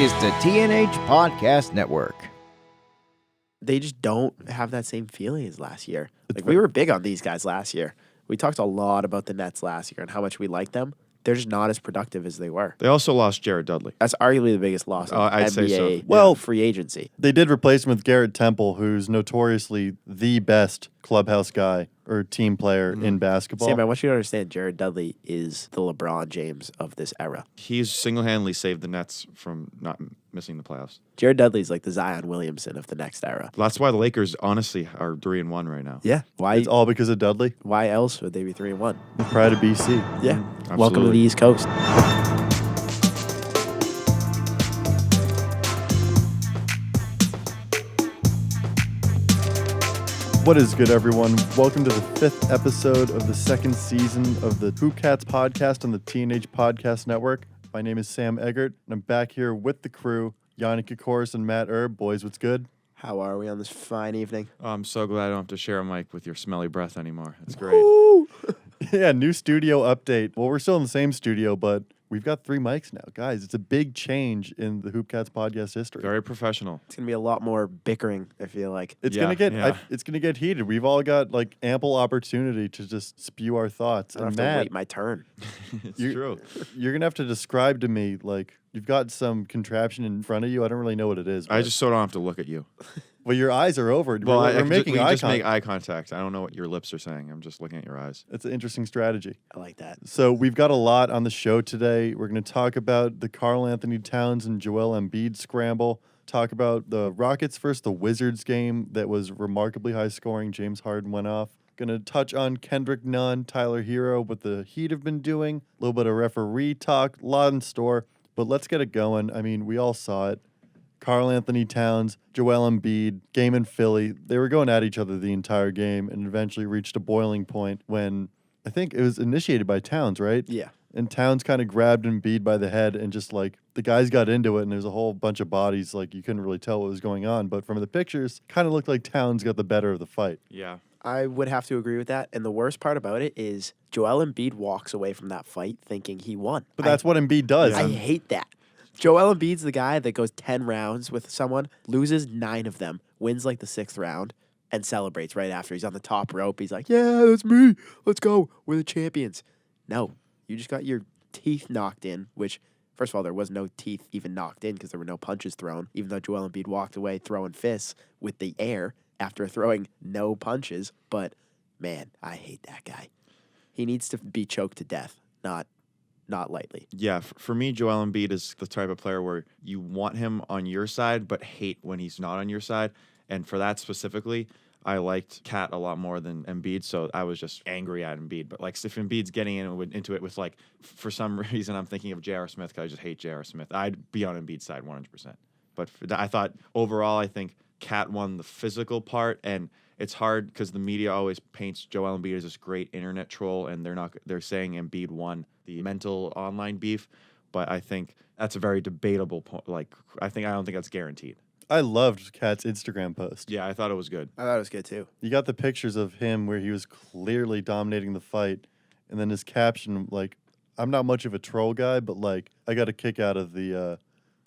is the TNH Podcast Network. They just don't have that same feeling as last year. Like, we were big on these guys last year. We talked a lot about the Nets last year and how much we liked them. They're just not as productive as they were. They also lost Jared Dudley. That's arguably the biggest loss of I'd NBA say so. Well, free agency. They did replace him with Garrett Temple, who's notoriously the best clubhouse guy or team player in basketball. Sam, I want you to understand, Jared Dudley is the LeBron James of this era. He's single-handedly saved the Nets from not missing the playoffs. Jared Dudley's like the Zion Williamson of the next era. That's why the Lakers, honestly, are 3-1 right now. Yeah. Why? It's all because of Dudley. Why else would they be 3-1? Pride of BC. Yeah. Absolutely. Welcome to the East Coast. What is good, everyone? Welcome to the 5th episode of the second season of the HoopCats podcast on the TNH Podcast Network. My name is Sam Eggert, and I'm back here with the crew, Yanni Kokoris and Matt Erb. Boys, what's good? How are we on this fine evening? I'm so glad I don't have to share a mic with your smelly breath anymore. That's great. Yeah, new studio update. Well, we're still in the same studio, but we've got 3 mics now. Guys, it's a big change in the HoopCats podcast history. Very professional. It's going to be a lot more bickering, I feel like. It's Yeah, gonna get yeah. it's gonna get heated. We've all got like ample opportunity to just spew our thoughts. I don't And have to Matt, wait my turn. It's You- true. you're gonna have to describe to me, like, you've got some contraption in front of you. I don't really know what it is. I but- just so don't have to look at you. well, your eyes are over. Well, we're I can making we can eye just make contact. eye contact. I don't know what your lips are saying. I'm just looking at your eyes. It's an interesting strategy. I like that. So we've got a lot on the show today. We're going to talk about the Karl-Anthony Towns and Joel Embiid scramble, talk about the Rockets versus the Wizards game that was remarkably high scoring. James Harden went off. Going to touch on Kendrick Nunn, Tyler Hero, what the Heat have been doing, a little bit of referee talk, a lot in store. But let's get it going. I mean, we all saw it. Karl-Anthony Towns, Joel Embiid, game in Philly. They were going at each other the entire game and eventually reached a boiling point when I think it was initiated by Towns, right? Yeah. And Towns kind of grabbed Embiid by the head and just like the guys got into it and there's a whole bunch of bodies. Like you couldn't really tell what was going on. But from the pictures, kind of looked like Towns got the better of the fight. Yeah. I would have to agree with that. And the worst part about it is Joel Embiid walks away from that fight thinking he won. But that's what Embiid does. I hate that. Joel Embiid's the guy that goes 10 rounds with someone, loses 9 of them, wins like the 6th round, and celebrates right after. He's on the top rope. He's like, yeah, that's me. Let's go. We're the champions. No, you just got your teeth knocked in, which, first of all, there was no teeth even knocked in because there were no punches thrown, even though Joel Embiid walked away throwing fists with the air after throwing no punches. But, man, I hate that guy. He needs to be choked to death, not lightly. Yeah, for me, Joel Embiid is the type of player where you want him on your side, but hate when he's not on your side. And for that specifically, I liked Cat a lot more than Embiid, so I was just angry at Embiid. But like, if Embiid's getting into it with like, for some reason, I'm thinking of J.R. Smith because I just hate J.R. Smith. I'd be on Embiid's side 100%. But I thought overall, I think Cat won the physical part, and it's hard because the media always paints Joel Embiid as this great internet troll, and they're saying Embiid won the mental online beef, but I think that's a very debatable point. Like, I don't think that's guaranteed. I loved Kat's Instagram post. Yeah, I thought it was good. I thought it was good, too. You got the pictures of him where he was clearly dominating the fight. And then his caption, like, I'm not much of a troll guy, but like, I got a kick out of the,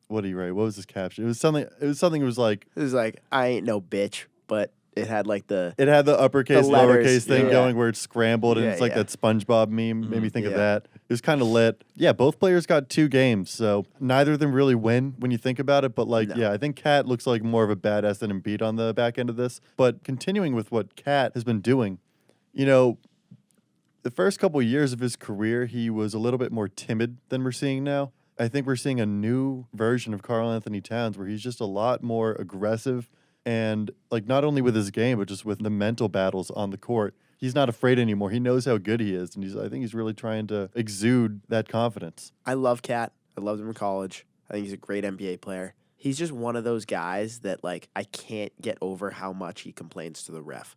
what did he write? What was his caption? It was something that was like, It was like, I ain't no bitch, but it had like it had the uppercase, The letters, lowercase thing yeah. going where it's scrambled and Yeah, it's like yeah. that SpongeBob meme. Made me think of Yeah. that. It was kind of lit. Yeah, both players got 2 games, so neither of them really win when you think about it. But like, No. yeah, I think Cat looks like more of a badass than Embiid on the back end of this. But continuing with what Cat has been doing, you know, the first couple years of his career, he was a little bit more timid than we're seeing now. I think we're seeing a new version of Karl-Anthony Towns where he's just a lot more aggressive and like not only with his game, but just with the mental battles on the court. He's not afraid anymore. He knows how good he is. And I think he's really trying to exude that confidence. I love Cat. I loved him in college. I think he's a great NBA player. He's just one of those guys that, like, I can't get over how much he complains to the ref.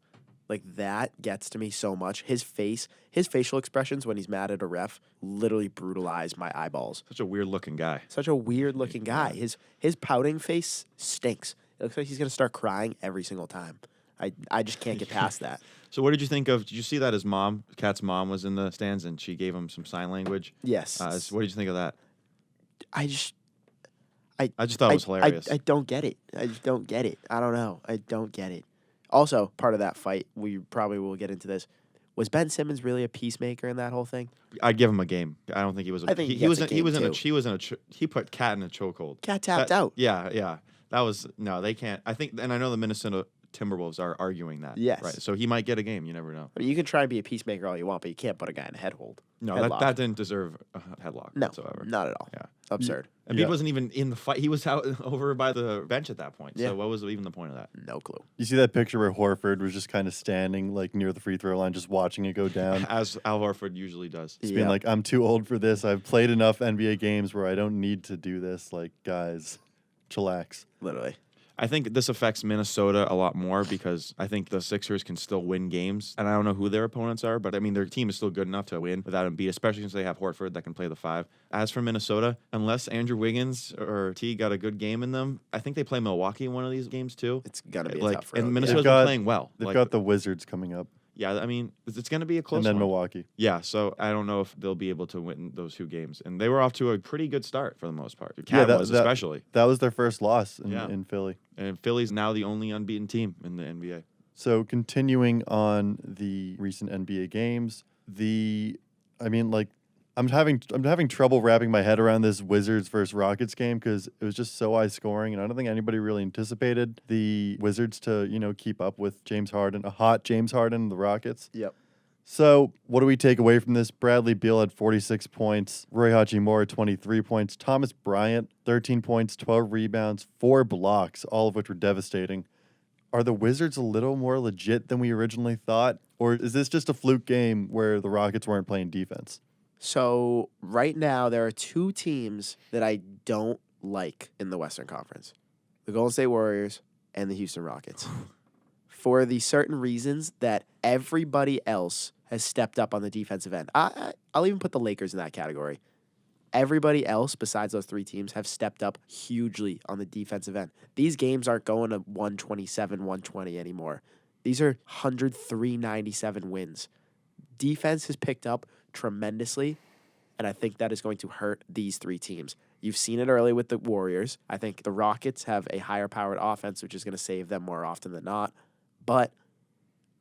Like, that gets to me so much. His facial expressions when he's mad at a ref literally brutalize my eyeballs. Such a weird-looking guy. Such a weird-looking guy. His pouting face stinks. It looks like he's going to start crying every single time. I just can't get past that. So what did you think of, did you see that his mom, Kat's mom, was in the stands and she gave him some sign language? Yes. What did you think of that? I I just thought it was hilarious. I don't get it. I just don't get it. I don't know. I don't get it. Also, part of that fight, we probably will get into this. Was Ben Simmons really a peacemaker in that whole thing? I'd give him a game. I don't think he was. I think he was. gets a He was game, in a. too. He was in a. He put Cat in a chokehold. Cat tapped out. Yeah. That was no. They can't. I think, and I know the Minnesota Timberwolves are arguing that. Yes. Right. So he might get a game. You never know. I mean, you can try and be a peacemaker all you want, but you can't put a guy in a head hold. No, Headlock. that didn't deserve a headlock No, whatsoever. not at all. Yeah. Absurd. Embiid wasn't even in the fight. He was out over by the bench at that point. Yeah. So what was even the point of that? No clue. You see that picture where Horford was just kind of standing like near the free throw line, just watching it go down, As Al Horford usually does. just being like, "I'm too old for this. I've played enough NBA games where I don't need to do this. Like, guys, chillax." Literally. I think this affects Minnesota a lot more because I think the Sixers can still win games. And I don't know who their opponents are, but I mean, their team is still good enough to win without Embiid, especially since they have Horford that can play the 5. As for Minnesota, unless Andrew Wiggins or T got a good game in them, I think they play Milwaukee in one of these games too. It's gonna be like, a tough road. and Minnesota's got- been playing well. They've Like, got the Wizards coming up, yeah, I mean, it's going to be a close and then one. Milwaukee. Yeah, so I don't know if they'll be able to win those 2 games. And they were off to a pretty good start for the most part. Yeah, Cat was especially. That was their first loss in, Yeah. in Philly. And Philly's now the only unbeaten team in the NBA. So continuing on the recent NBA games, I'm having trouble wrapping my head around this Wizards versus Rockets game because it was just so high scoring, and I don't think anybody really anticipated the Wizards to keep up with James Harden, a hot James Harden, and the Rockets. Yep. So what do we take away from this? Bradley Beal had 46 points, Roy Hachimura 23 points, Thomas Bryant 13 points, 12 rebounds, 4 blocks, all of which were devastating. Are the Wizards a little more legit than we originally thought, or is this just a fluke game where the Rockets weren't playing defense? So right now there are 2 teams that I don't like in the Western Conference: the Golden State Warriors and the Houston Rockets. For the certain reasons that everybody else has stepped up on the defensive end. I'll even put the Lakers in that category. Everybody else besides those 3 teams have stepped up hugely on the defensive end. These games aren't going to 127, 120 anymore. These are 103-97 wins. Defense has picked up tremendously, and I think that is going to hurt these 3 teams. You've seen it early with the Warriors. I think the Rockets have a higher-powered offense, which is going to save them more often than not. But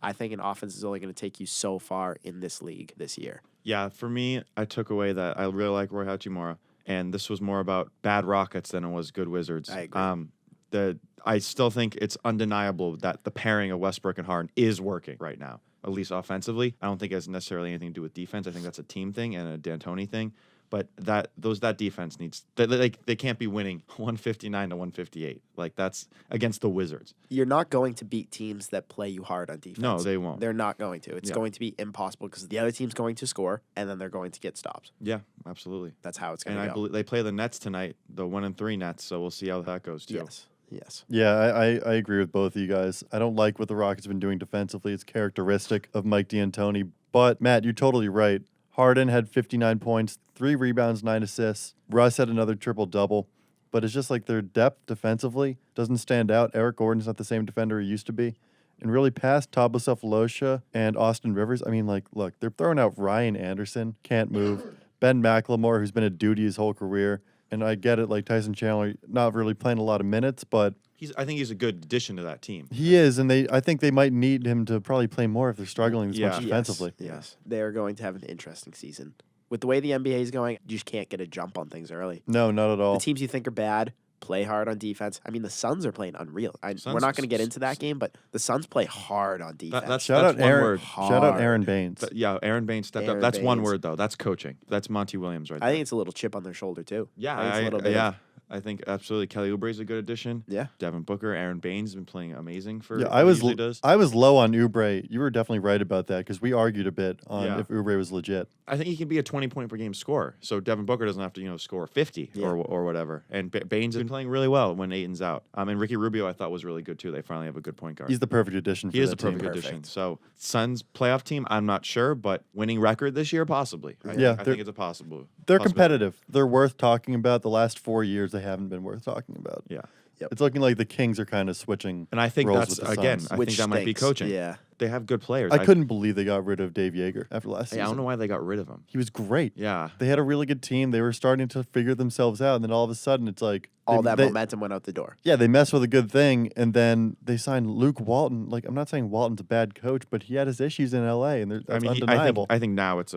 I think an offense is only going to take you so far in this league this year. Yeah, for me, I took away that I really like Roy Hachimura, and this was more about bad Rockets than it was good Wizards. I agree. I still think it's undeniable that the pairing of Westbrook and Harden is working right now, at least offensively. I don't think it has necessarily anything to do with defense. I think that's a team thing and a D'Antoni thing. But that defense needs they can't be winning 159 to 158. Like, that's against the Wizards. You're not going to beat teams that play you hard on defense. No, they won't. They're not going to. It's going to be impossible because the other team's going to score, and then they're going to get stopped. Yeah, absolutely. That's how it's going And to I go. believe they play the Nets tonight, the 1-3 Nets. So we'll see how that goes too. Yes. Yeah, I agree with both of you guys. I don't like what the Rockets have been doing defensively. It's characteristic of Mike D'Antoni. But, Matt, you're totally right. Harden had 59 points, 3 rebounds, 9 assists. Russ had another triple-double. But it's just like their depth defensively doesn't stand out. Eric Gordon's not the same defender he used to be. And really past Thabo Sefolosha and Austin Rivers, I mean, like, look, they're throwing out Ryan Anderson, can't move. Ben McLemore, who's been a duty his whole career. And I get it, like Tyson Chandler, not really playing a lot of minutes, but I think he's a good addition to that team. he is, and I think they might need him to probably play more if they're struggling this much defensively. Yes. They are going to have an interesting season. With the way the NBA is going, you just can't get a jump on things early. No, not at all. The teams you think are bad play hard on defense. I mean, the Suns are playing unreal. We're not going to get into that game, but the Suns play hard on defense. Shout out one Aaron. word. Shout out Aaron Baines. Aaron Baines stepped up. That's one word though. That's coaching. That's Monty Williams right there. I think it's a little chip on their shoulder too. Yeah, I think it's a little bit I think absolutely Kelly Oubre is a good addition. Yeah. Devin Booker, Aaron Baines has been playing amazing for. Yeah, what I he was usually does. I was low on Oubre. You were definitely right about that because we argued a bit on if Oubre was legit. I think he can be a 20-point per game scorer. So Devin Booker doesn't have to score 50 or whatever. And Baines has been playing really well when Ayton's out. And Ricky Rubio I thought was really good too. They finally have a good point guard. He's the perfect addition. He is a perfect addition. So Suns playoff team, I'm not sure, but winning record this year possibly. I think it's a possible. They're competitive. They're worth talking about. The last 4 years they haven't been worth talking about. Yeah. Yep. It's looking like the Kings are kind of switching. And I think roles that's, with the again, Suns. I Which think that might be stinks. coaching. Yeah. They have good players. I couldn't believe they got rid of Dave Yeager after last season. I don't know why they got rid of him. He was great. Yeah. They had a really good team. They were starting to figure themselves out, and then all of a sudden, it's like All they, that momentum went out the door. Yeah, they messed with a good thing, and then they signed Luke Walton. Like, I'm not saying Walton's a bad coach, but he had his issues in L.A., and that's undeniable. I think now it's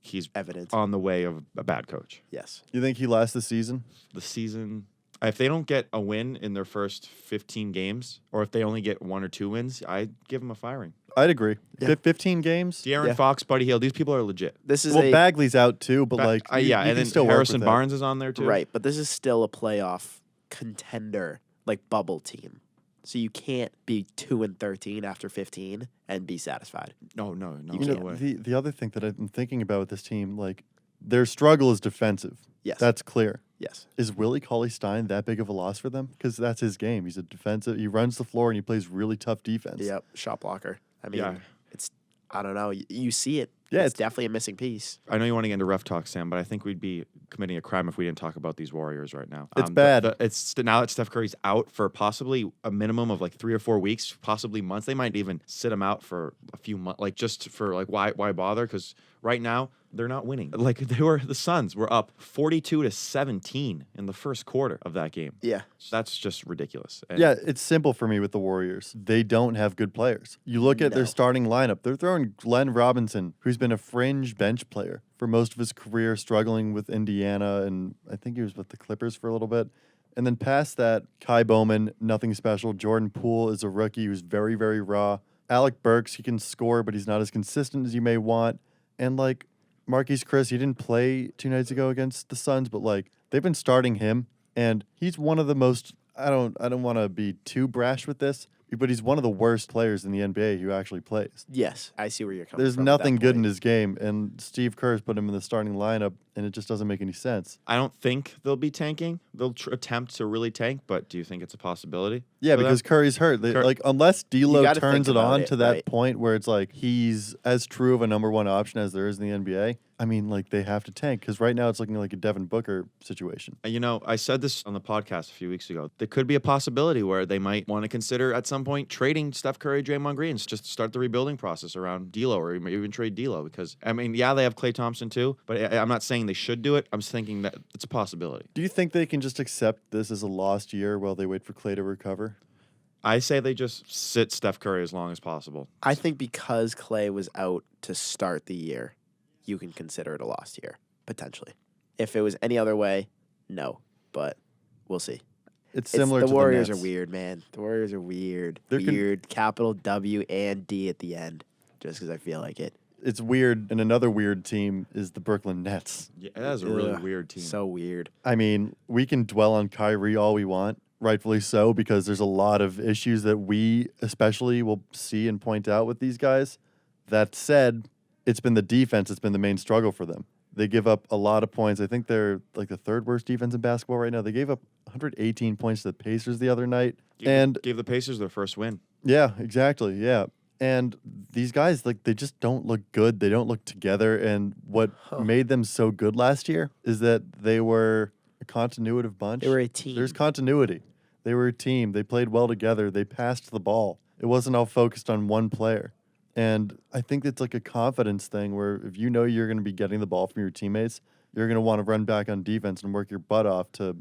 he's Evident. on the way of a bad coach. Yes. You think he lasts the season? The season, if they don't get a win in their first 15 games, or if they only get 1 or 2 wins, I'd give them a firing. I'd agree. Yeah. 15 games? De'Aaron Yeah. Fox, Buddy Hield, these people are legit. This is Well, Bagley's out too, but you and can then still Harrison work with Barnes is on there too. right, but this is still a playoff contender, like bubble team. So you can't be 2-13 after 15 and be satisfied. No, You You no know, way. the other thing that I'm thinking about with this team, like, their struggle is defensive. Yes. That's clear. Yes. Is Willie Cauley-Stein that big of a loss for them? Because that's his game. He's a defensive. He runs the floor and he plays really tough defense. Yep. Shot blocker. I mean, Yeah. it's, I don't know. You see it. Yeah, It's it's- definitely a missing piece. I know you want to get into ref talk, Sam, but I think we'd be committing a crime if we didn't talk about these Warriors right now. It's bad. Now that Steph Curry's out for possibly a minimum of like 3 or 4 weeks, possibly months. They might even sit him out for a few months, like just for like why bother? Because right now they're not winning. Like the Suns were up 42-17 in the first quarter of that game. Yeah. That's just ridiculous. And Yeah, it's simple for me with the Warriors. They don't have good players. You look at their No. starting lineup. They're throwing Glenn Robinson, who's been a fringe bench player for most of his career, struggling with Indiana, and I think he was with the Clippers for a little bit. And then past that, Kai Bowman, nothing special. Jordan Poole is a rookie who's very, very raw. Alec Burks, he can score, but he's not as consistent as you may want. And like Marquise Chris, he didn't play 2 nights ago against the Suns, but like they've been starting him, and he's one of the most. I don't want to be too brash with this, but he's one of the worst players in the NBA who actually plays. Yes. I see where you're coming There's from. nothing good in his game, and Steve Kerr's put him in the starting lineup, and it just doesn't make any sense. I don't think they'll be tanking. They'll attempt to really tank, but do you think it's a possibility? Yeah, for them? because Curry's hurt. Cur- Like, unless D'Lo gotta turns think it about on it, to that right. point where it's like he's as true of a number one option as there is in the NBA, I mean, like, they have to tank, because right now it's looking like a Devin Booker situation. You know, I said this on the podcast a few weeks ago. There could be a possibility where they might want to consider at some point trading Steph Curry, Draymond Green, just start the rebuilding process around D'Lo, or even trade D'Lo. Because I mean, yeah, they have Klay Thompson too, but I'm not saying they should do it. I'm just thinking that it's a possibility. Do you think they can just accept this as a lost year while they wait for Klay to recover? I say they just sit Steph Curry as long as possible. I think because Clay was out to start the year, you can consider it a lost year, potentially. If it was any other way, no. But we'll see. It's similar to the Warriors Nets. are weird, man. The Warriors are weird. They're Weird. Capital W and D at the end, just because I feel like it. It's weird, and another weird team is the Brooklyn Nets. Yeah, that is a really Ugh, weird team. So weird. I mean, we can dwell on Kyrie all we want, rightfully so, because there's a lot of issues that we especially will see and point out with these guys. That said, it's been the defense that's been the main struggle for them. They give up a lot of points. I think they're like the third worst defense in basketball right now. They gave up 118 points to the Pacers the other night. Gave the Pacers their first win. Yeah, exactly. Yeah. And these guys, like, they just don't look good. They don't look together. And what made them so good last year is that they were a continuative bunch. They were a team. There's continuity. They were a team. They played well together. They passed the ball. It wasn't all focused on one player. And I think it's like a confidence thing where if you know you're going to be getting the ball from your teammates, you're going to want to run back on defense and work your butt off to,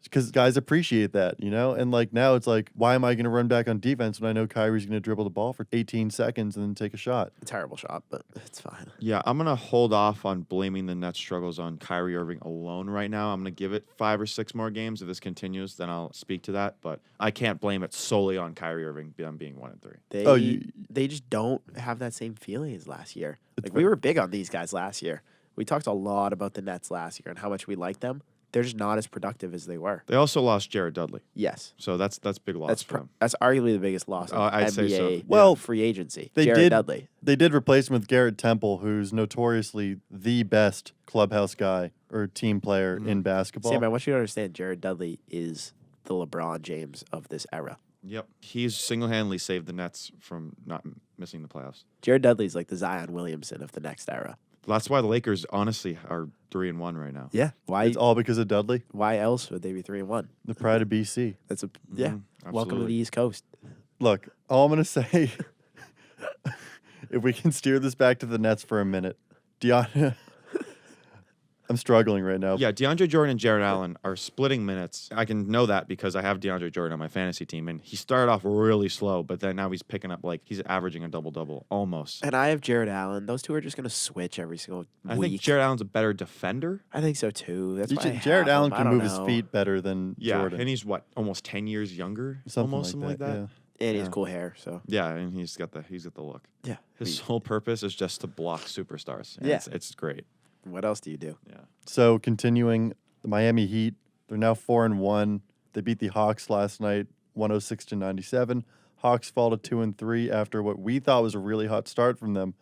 because guys appreciate that, And like now it's like, why am I going to run back on defense when I know Kyrie's going to dribble the ball for 18 seconds and then take a shot? A terrible shot, but it's fine. Yeah, I'm going to hold off on blaming the Nets' struggles on Kyrie Irving alone right now. I'm going to give it 5 or 6 more games. If this continues, then I'll speak to that. But I can't blame it solely on Kyrie Irving them being 1-3. They just don't have that same feeling as last year. It's Like we were big on these guys last year. We talked a lot about the Nets last year and how much we liked them. They're just not as productive as they were. They also lost Jared Dudley. Yes. So that's big loss for them. That's arguably the biggest loss of I'd NBA say so. Well, free agency. They Jared did Dudley. They did replace him with Garrett Temple, who's notoriously the best clubhouse guy or team player in basketball. Sam, I want you to understand Jared Dudley is the LeBron James of this era. Yep. He's single-handedly saved the Nets from not missing the playoffs. Jared Dudley's like the Zion Williamson of the next era. That's why the Lakers honestly are 3-1 right now. Yeah. Why? It's all because of Dudley, Why else would they be 3-1? the pride of BC. That's a yeah. Welcome to absolutely. the East Coast. Look, all I'm going to say, if we can steer this back to the Nets for a minute, I'm struggling right now. Yeah, DeAndre Jordan and Jared Allen are splitting minutes. I can know that because I have DeAndre Jordan on my fantasy team, and he started off really slow, but then now he's picking up, like, he's averaging a double-double, almost. And I have Jared Allen. Those two are just going to switch every single I week. think Jared Allen's a better defender. I think so, too. That's why I have Jared Allen him. I can don't move his know. feet better than Yeah, Jordan. and he's, almost 10 years younger? Something Like that. Yeah. And he has Yeah. cool hair, so. Yeah, and he's got the look. Yeah. His whole purpose is just to block superstars. And Yeah. It's great. What else do you do? Yeah. So continuing, the Miami Heat, they're now 4-1. They beat the Hawks last night, 106-97. Hawks fall to 2-3 after what we thought was a really hot start from them.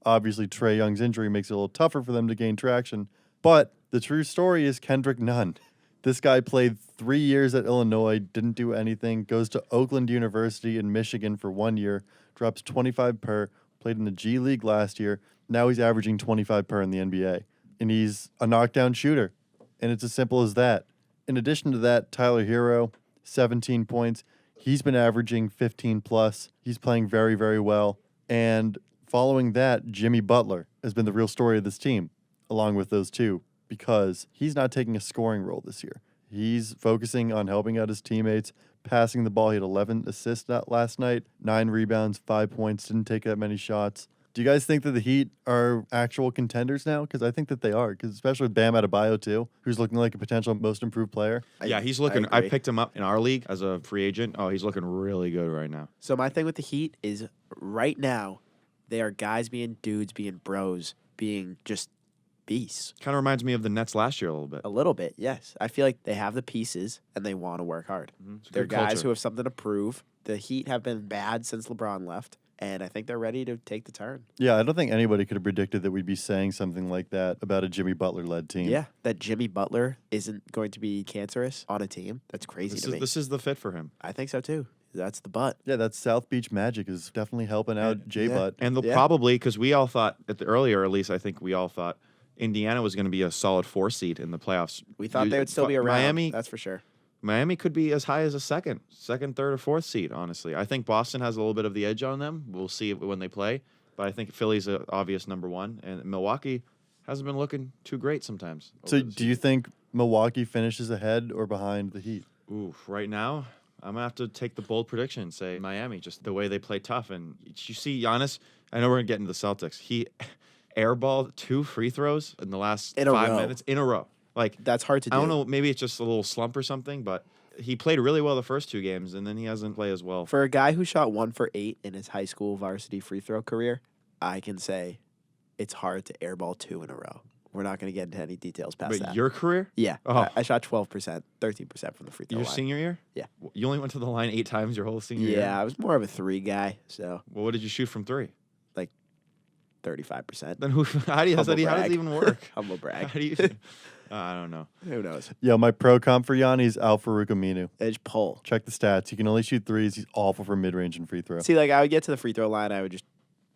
Obviously, Trae Young's injury makes it a little tougher for them to gain traction. But the true story is Kendrick Nunn. This guy played 3 years at Illinois, didn't do anything, goes to Oakland University in Michigan for 1 year, drops 25 per, played in the G League last year. Now he's averaging 25 per in the NBA. And he's a knockdown shooter. And it's as simple as that. In addition to that, Tyler Hero, 17 points. He's been averaging 15 plus. He's playing very, very well. And following that, Jimmy Butler has been the real story of this team, along with those two, because he's not taking a scoring role this year. He's focusing on helping out his teammates, passing the ball. He had 11 assists last night, 9 rebounds, 5 points, didn't take that many shots. Do you guys think that the Heat are actual contenders now? Because I think that they are, because especially with Bam Adebayo, too, who's looking like a potential most improved player. Yeah, he's looking. I agree. picked him up in our league as a free agent. Oh, he's looking really good right now. So my thing with the Heat is right now, they are guys being dudes, being bros, being just beasts. Kind of reminds me of the Nets last year a little bit. A little bit, yes. I feel like they have the pieces and they want to work hard. It's a They're good guys culture. who have something to prove. The Heat have been bad since LeBron left, and I think they're ready to take the turn. Yeah, I don't think anybody could have predicted that we'd be saying something like that about a Jimmy Butler-led team. Yeah, that Jimmy Butler isn't going to be cancerous on a team. That's crazy to me. This is the fit for him. I think so too. That's the butt. Yeah, that South Beach Magic is definitely helping out J-Butt. And they'll Yeah. probably, because we all thought, earlier at least, I think we all thought Indiana was going to be a solid 4 seed in the playoffs. We thought they would still be around. Miami, That's for sure. Miami could be as high as a second, third, or fourth seed, honestly. I think Boston has a little bit of the edge on them. We'll see when they play. But I think Philly's an obvious number one. And Milwaukee hasn't been looking too great sometimes. So do you think Milwaukee finishes ahead or behind the Heat? Oof, right now, I'm going to have to take the bold prediction and say Miami, just the way they play tough. And you see Giannis, I know we're going to get into the Celtics. He airballed 2 free throws in the last In a 5 row. minutes in a row. Like, That's hard to do. I don't know, maybe it's just a little slump or something, but he played really well the first 2 games, and then he hasn't played as well. For a guy who shot 1 for 8 in his high school varsity free throw career, I can say it's hard to airball 2 in a row. We're not going to get into any details past But that. your career? Yeah, Oh. I shot 12%, 13% from the free throw Your line. senior year? Yeah. You only went to the line 8 times your whole senior year? Yeah, I was more of a 3 guy, so Well, what did you shoot from 3? 35%. Then how does Humble it brag. even work? Humble brag. How do you? I don't know. Who knows? Yeah, my pro comp for Yanni is Al-Farouq Aminu. Edge pull. Check the stats. He can only shoot threes. He's awful for mid-range and free throw. See, like I would get to the free throw line, I would just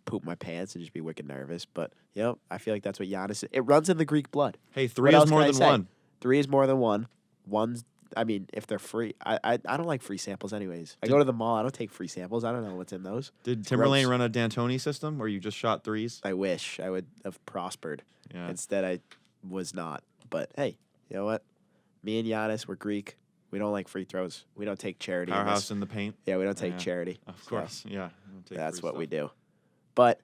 poop my pants and just be wicked nervous. But I feel like that's what Giannis. It runs in the Greek blood. Hey, 3 else is more can I than say? 1. 3 is more than 1. One's. I mean, if they're free, I don't like free samples anyways. I go to the mall. I don't take free samples. I don't know what's in those. Did Timberlane Gross. run a D'Antoni system where you just shot 3s? I wish I would have prospered. Yeah. Instead, I was not. But hey, you know what? Me and Giannis, we're Greek. We don't like free throws. We don't take charity. in this. Powerhouse in the paint. Yeah, we don't take Yeah. charity. Of So course. Yeah. we don't take that's free what we stuff. do. But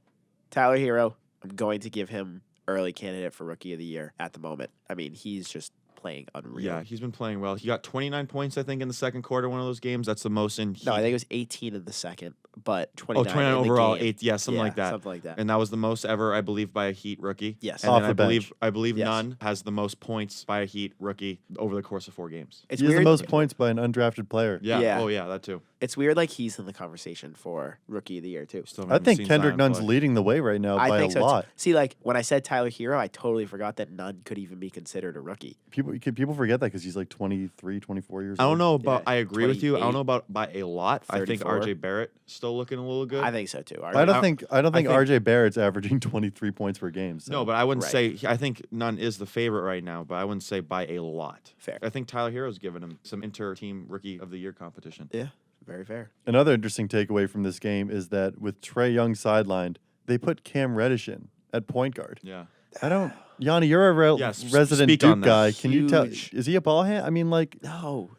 Tyler Hero, I'm going to give him early candidate for Rookie of the Year at the moment. I mean, he's just playing unreal. Yeah, he's been playing well. He got 29 points, I think, in the second quarter, one of those games. That's the most in. No, I think it was 18 in the second, but 29, 29 in the overall, game. 8, yeah, something like that. Something like that. And that was the most ever, I believe, by a Heat rookie. Yes. And Off then the I believe Yes. Nunn has the most points by a Heat rookie over the course of 4 games. It's He has weird. the most points by an undrafted player. Yeah. Yeah. Oh, yeah, that too. It's weird like he's in the conversation for Rookie of the Year too. Still I haven't think seen Kendrick Zion Nunn's play. leading the way right now I by think a so lot. too. See, like when I said Tyler Hero, I totally forgot that none could even be considered a rookie. People forget that because he's like 23, 24 years I old. don't know, but Yeah, I agree with you. I don't 28, know about by a lot. I think 34. RJ Barrett still also looking a little good. I think so too. I don't think think- RJ Barrett's averaging 23 points per game. So. No, but I wouldn't Right. say. I think none is the favorite right now, but I wouldn't say by a lot. Fair. I think Tyler Hero's given him some inter-team rookie of the year competition. Yeah, very fair. Another interesting takeaway from this game is that with Trae Young sidelined, they put Cam Reddish in at point guard. Yeah. I don't. Yanni, you're a Yes, resident speak on Duke that. guy. Can you tell? Huge. Is he a ball hand? I mean, like, No,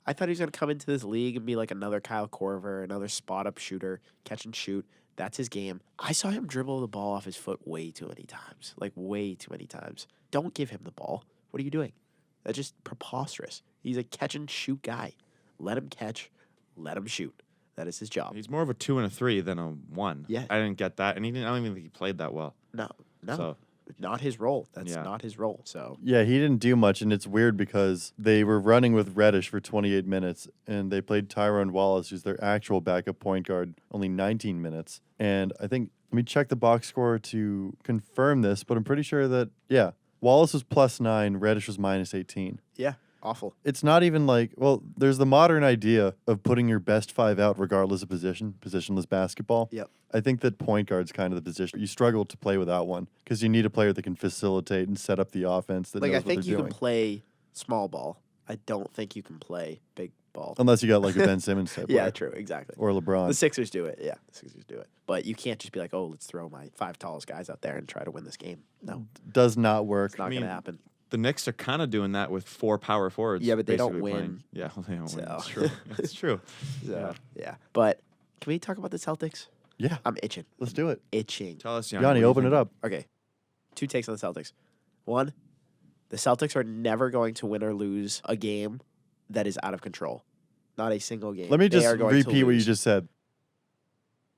I thought he was gonna come into this league and be like another Kyle Korver, another spot up shooter, catch and shoot. That's his game. I saw him dribble the ball off his foot way too many times. Like way too many times. Don't give him the ball. What are you doing? That's just preposterous. He's a catch and shoot guy. Let him catch, let him shoot. That is his job. He's more of a 2 and a 3 than a 1. Yeah. I didn't get that, and I don't even think he played that well. No, So not his role. That's Yeah. not his role. So yeah, he didn't do much, and it's weird because they were running with Reddish for 28 minutes, and they played Tyrone Wallace, who's their actual backup point guard, only 19 minutes. And I think let me check the box score to confirm this, but I'm pretty sure that Wallace was +9, Reddish was -18. yeah, awful. It's not even like, well, there's the modern idea of putting your best 5 out regardless of position, positionless basketball. Yep. I think that point guard's kind of the position. You struggle to play without one because you need a player that can facilitate and set up the offense that Like knows I think what they're you doing. can play small ball. I don't think you can play big ball. Unless you got like a Ben Simmons type Yeah, player. true, exactly. Or LeBron. The Sixers do it. Yeah, the Sixers do it. But you can't just be like, oh, let's throw my 5 tallest guys out there and try to win this game. No, Does not work. it's not going to happen. the Knicks are kind of doing that with 4 power forwards. Yeah, but they don't basically win. playing. Yeah, well, they don't win. So. It's true. It's true. So, yeah. But can we talk about the Celtics? Yeah, I'm itching. let's do it. Itching. Tell us, Yanni, what do you open it think? up. Okay. 2 takes on the Celtics. 1, the Celtics are never going to win or lose a game that is out of control. Not a single game. Let me They just are going to repeat what you lose. just said.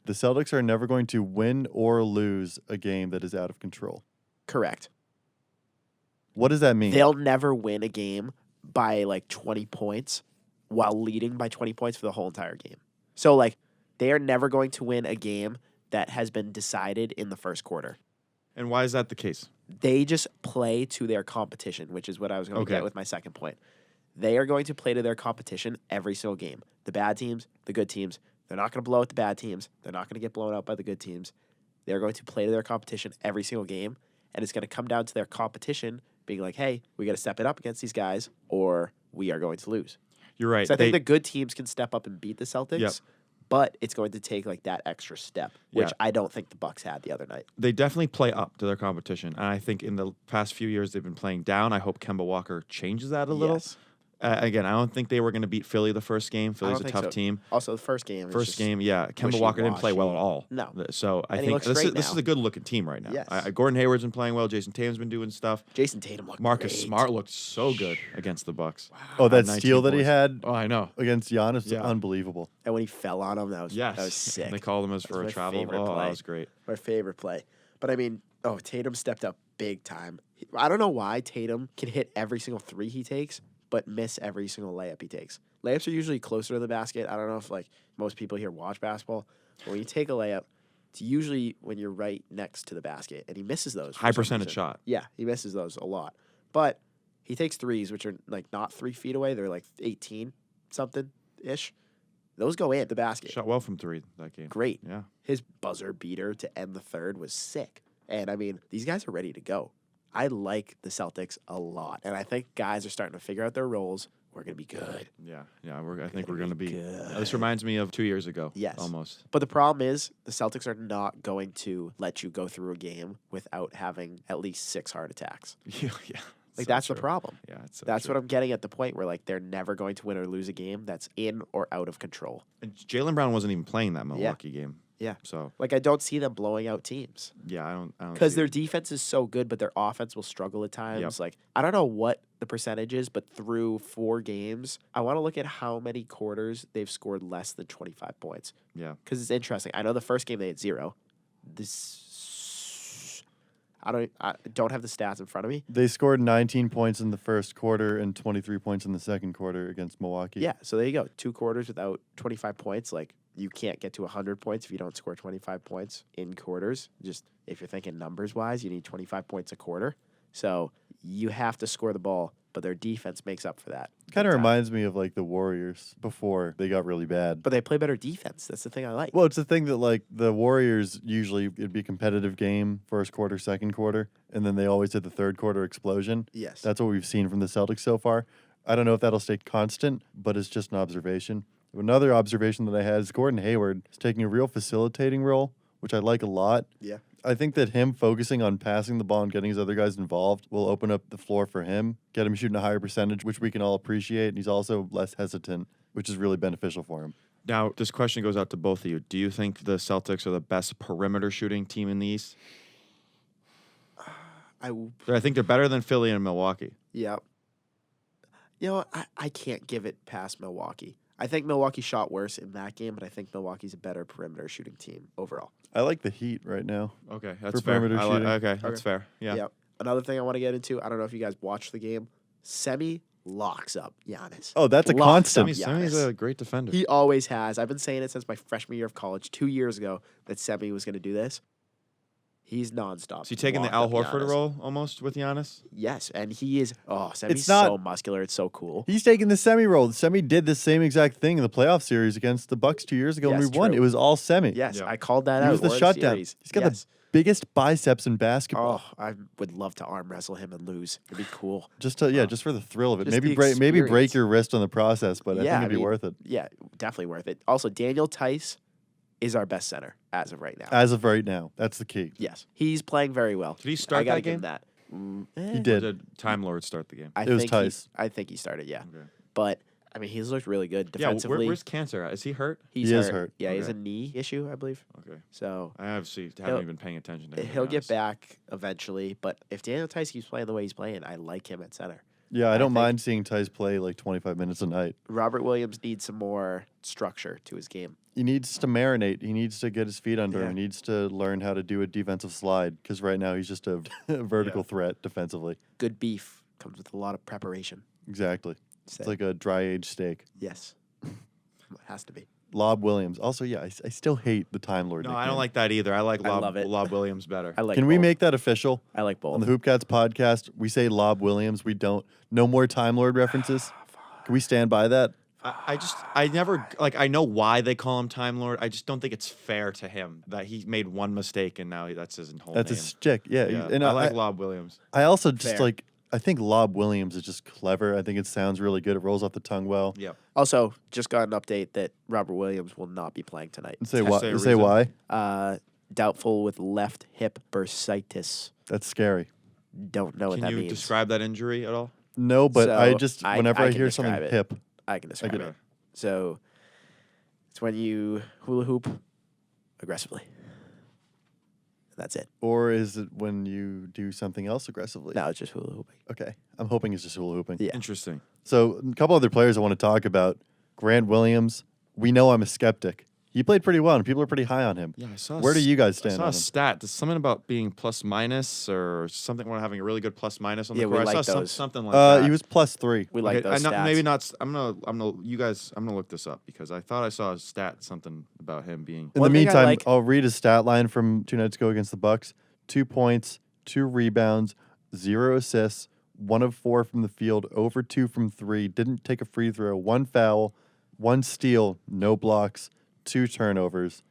The Celtics are never going to win or lose a game that is out of control. Correct. What does that mean? They'll never win a game by like 20 points while leading by 20 points for the whole entire game. So, like, they are never going to win a game that has been decided in the first quarter. And why is that the case? They just play to their competition, which is what I was going to Okay. get with my second point. They are going to play to their competition every single game. The bad teams, the good teams. They're not going to blow out the bad teams. They're not going to get blown out by the good teams. They're going to play to their competition every single game, and it's going to come down to their competition being like, hey, we got to step it up against these guys, or we are going to lose. You're right. So I think the good teams can step up and beat the Celtics, Yep. but it's going to take like that extra step, which Yeah. I don't think the Bucks had the other night. they definitely play up to their competition. And I think in the past few years they've been playing down. I hope Kemba Walker changes that a little. Yes. Again, I don't think they were going to beat Philly the first game. Philly's a think tough so. team. Also, the first game. is First just game, yeah. Kemba Walker didn't play well at all. No. So I And he think looks this great is now. a good looking team right now. Yes. Gordon Hayward's been playing well. Jason Tatum's been doing stuff. Jason Tatum looked Marcus great. Smart looked so good against the Bucks. Oh, that 19 steal that he points. had Oh, I know. against Giannis was Yeah. unbelievable. And when he fell on him, that was Yes. sick. They called him as for my a travel. favorite Oh, play. that was great. My favorite play. But I mean, Tatum stepped up big time. I don't know why Tatum can hit every single 3 he takes, but miss every single layup he takes. Layups are usually closer to the basket. I don't know if like most people here watch basketball, but when you take a layup, it's usually when you're right next to the basket, and he misses those. for High some percentage reason. shot. Yeah, he misses those a lot. But he takes threes, which are like not 3 feet away. They're like 18 something ish. Those go in the basket. Shot well from 3 that game. Great. Yeah. His buzzer beater to end the third was sick. And I mean, these guys are ready to go. I like the Celtics a lot. And I think guys are starting to figure out their roles. We're going to be good. Yeah. I think we're Gonna going to be be. good. This reminds me of 2 years ago. Yes. Almost. But the problem is, the Celtics are not going to let you go through a game without having at least 6 heart attacks. Yeah. Like, that's the problem. Yeah. It's so That's true. what I'm getting at the point where, like, they're never going to win or lose a game that's in or out of control. And Jaylen Brown wasn't even playing that Milwaukee game. Yeah. So Like, I don't see them blowing out teams. yeah, I don't Because see their it. defense is so good, but their offense will struggle at times. Yep. Like, I don't know what the percentage is, but through 4 games, I want to look at how many quarters they've scored less than 25 points. Yeah. Because it's interesting. I know the first game they had 0. I don't have the stats in front of me. They scored 19 points in the first quarter and 23 points in the second quarter against Milwaukee. Yeah, so there you go. 2 quarters without 25 points. Like, you can't get to 100 points if you don't score 25 points in quarters. Just if you're thinking numbers wise, you need 25 points a quarter. So you have to score the ball but their defense makes up for that. Kind of big time. reminds me of like the Warriors before they got really bad. But they play better defense. That's the thing I like. Well, it's the thing that like the Warriors usually it'd be a competitive game, first quarter, second quarter, and then they always hit the third quarter explosion. Yes. That's what we've seen from the Celtics so far. I don't know if that'll stay constant, but it's just an observation. Another observation that I had is Gordon Hayward is taking a real facilitating role, which I like a lot. Yeah. I think that him focusing on passing the ball and getting his other guys involved will open up the floor for him, get him shooting a higher percentage, which we can all appreciate. And he's also less hesitant, which is really beneficial for him. Now, this question goes out to both of you. Do you think the Celtics are the best perimeter shooting team in the East? I think they're better than Philly and Milwaukee. Yeah. You know, I can't give it past Milwaukee. I think Milwaukee shot worse in that game, but I think Milwaukee's a better perimeter shooting team overall. I like the Heat right now. Okay, that's For fair. perimeter shooting. Okay, that's fair. Yeah. Yep. Another thing I want to get into, I don't know if you guys watched the game. Semi locks up Giannis. Oh, that's a Locks up constant. Semi's Giannis. a great defender. He always has. I've been saying it since my freshman year of college 2 years ago that Semi was going to do this. He's nonstop. Is he taking the Locked Al up Horford Giannis. role almost with Giannis? Yes, and he is. Oh, Semi's It's not- so muscular. It's so cool. He's taking the semi role. Semi did the same exact thing in the playoff series against the Bucks 2 years ago, and Yes, we won. true. It was all semi. Yes, Yeah. I called that He out. was the World shutdown. Series. He's got Yes. the biggest biceps in basketball. Oh, I would love to arm wrestle him and lose. It'd be cool. Just for the thrill of it. Just Maybe the break break experience. your wrist on the process, but I Yeah, think it'd be I mean, worth it. Yeah, definitely worth it. Also, Daniel Tice is our best center as of right now. As of right now, that's the key. Yes, he's playing very well. Did he start I gotta that give game? him that. He did. Or did Time Lord start the game? I It was think Tice. I think he started. Yeah, Okay. but I mean, he's looked really good Yeah, defensively. where's Cancer at? Is he hurt? He's He is hurt. hurt. Yeah, he has a Okay. knee issue, I believe. Okay. So I obviously He'll- haven't even been paying attention to him. to be he'll get honest. back eventually. But if Daniel Tice keeps playing the way he's playing, I like him at center. Yeah, I I don't think- mind seeing Tice play like 25 minutes a night. Robert Williams needs some more structure to his game. He needs to marinate. He needs to get his feet under Yeah. him. He needs to learn how to do a defensive slide because right now he's just a vertical threat defensively. Good beef comes with a lot of preparation. Exactly. So, It's like a dry aged steak. yes, it has to be. Lob Williams. Also, yeah, I still hate the Time Lord. No, I nickname. don't like that either. I like I love it. Lob Williams better. I like. Can we both. make that official? I like On both. the HoopCats podcast, we say Lob Williams. We don't. No more Time Lord references. Can we stand by that? I never I know why they call him Time Lord. I just don't think it's fair to him that he made one mistake and now that's his whole That's name. a stick. Yeah. Yeah, And I like Lob Williams. I also just Fair. I think Lob Williams is just clever. I think it sounds really good. It rolls off the tongue well. Yep. Also, just got an update that Robert Williams will not be playing tonight. And say Can I why? say a Say reason? why? Doubtful with left hip bursitis. That's scary. Don't know what Can that you means. describe that injury at all? No, but I So, just I- whenever I I can hear something describe it. hip, I can describe get it. So, it's when you hula hoop aggressively. That's it. or is it when you do something else aggressively? No, it's just hula hooping. Okay. I'm hoping it's just hula hooping. Yeah. Interesting. So a couple other players I want to talk about. Grant Williams. We know I'm a skeptic. He played pretty well, and people are pretty high on him. Yeah, I saw. Where do you guys I stand saw on a him? stat. There's something about being plus minus or something about having a really good plus minus on the Yeah, we court. I like saw those. something like that. He was +3. We like those stats. Maybe not. I'm gonna. You guys. I'm gonna look this up because I thought I saw a stat something about him being. In One the thing I meantime, like- I'll read his stat line from 2 nights ago against the Bucks: 2 points, 2 rebounds, 0 assists, 1 of 4 from the field, over 2 from 3, didn't take a free throw, 1 foul, 1 steal, no blocks, 2 turnovers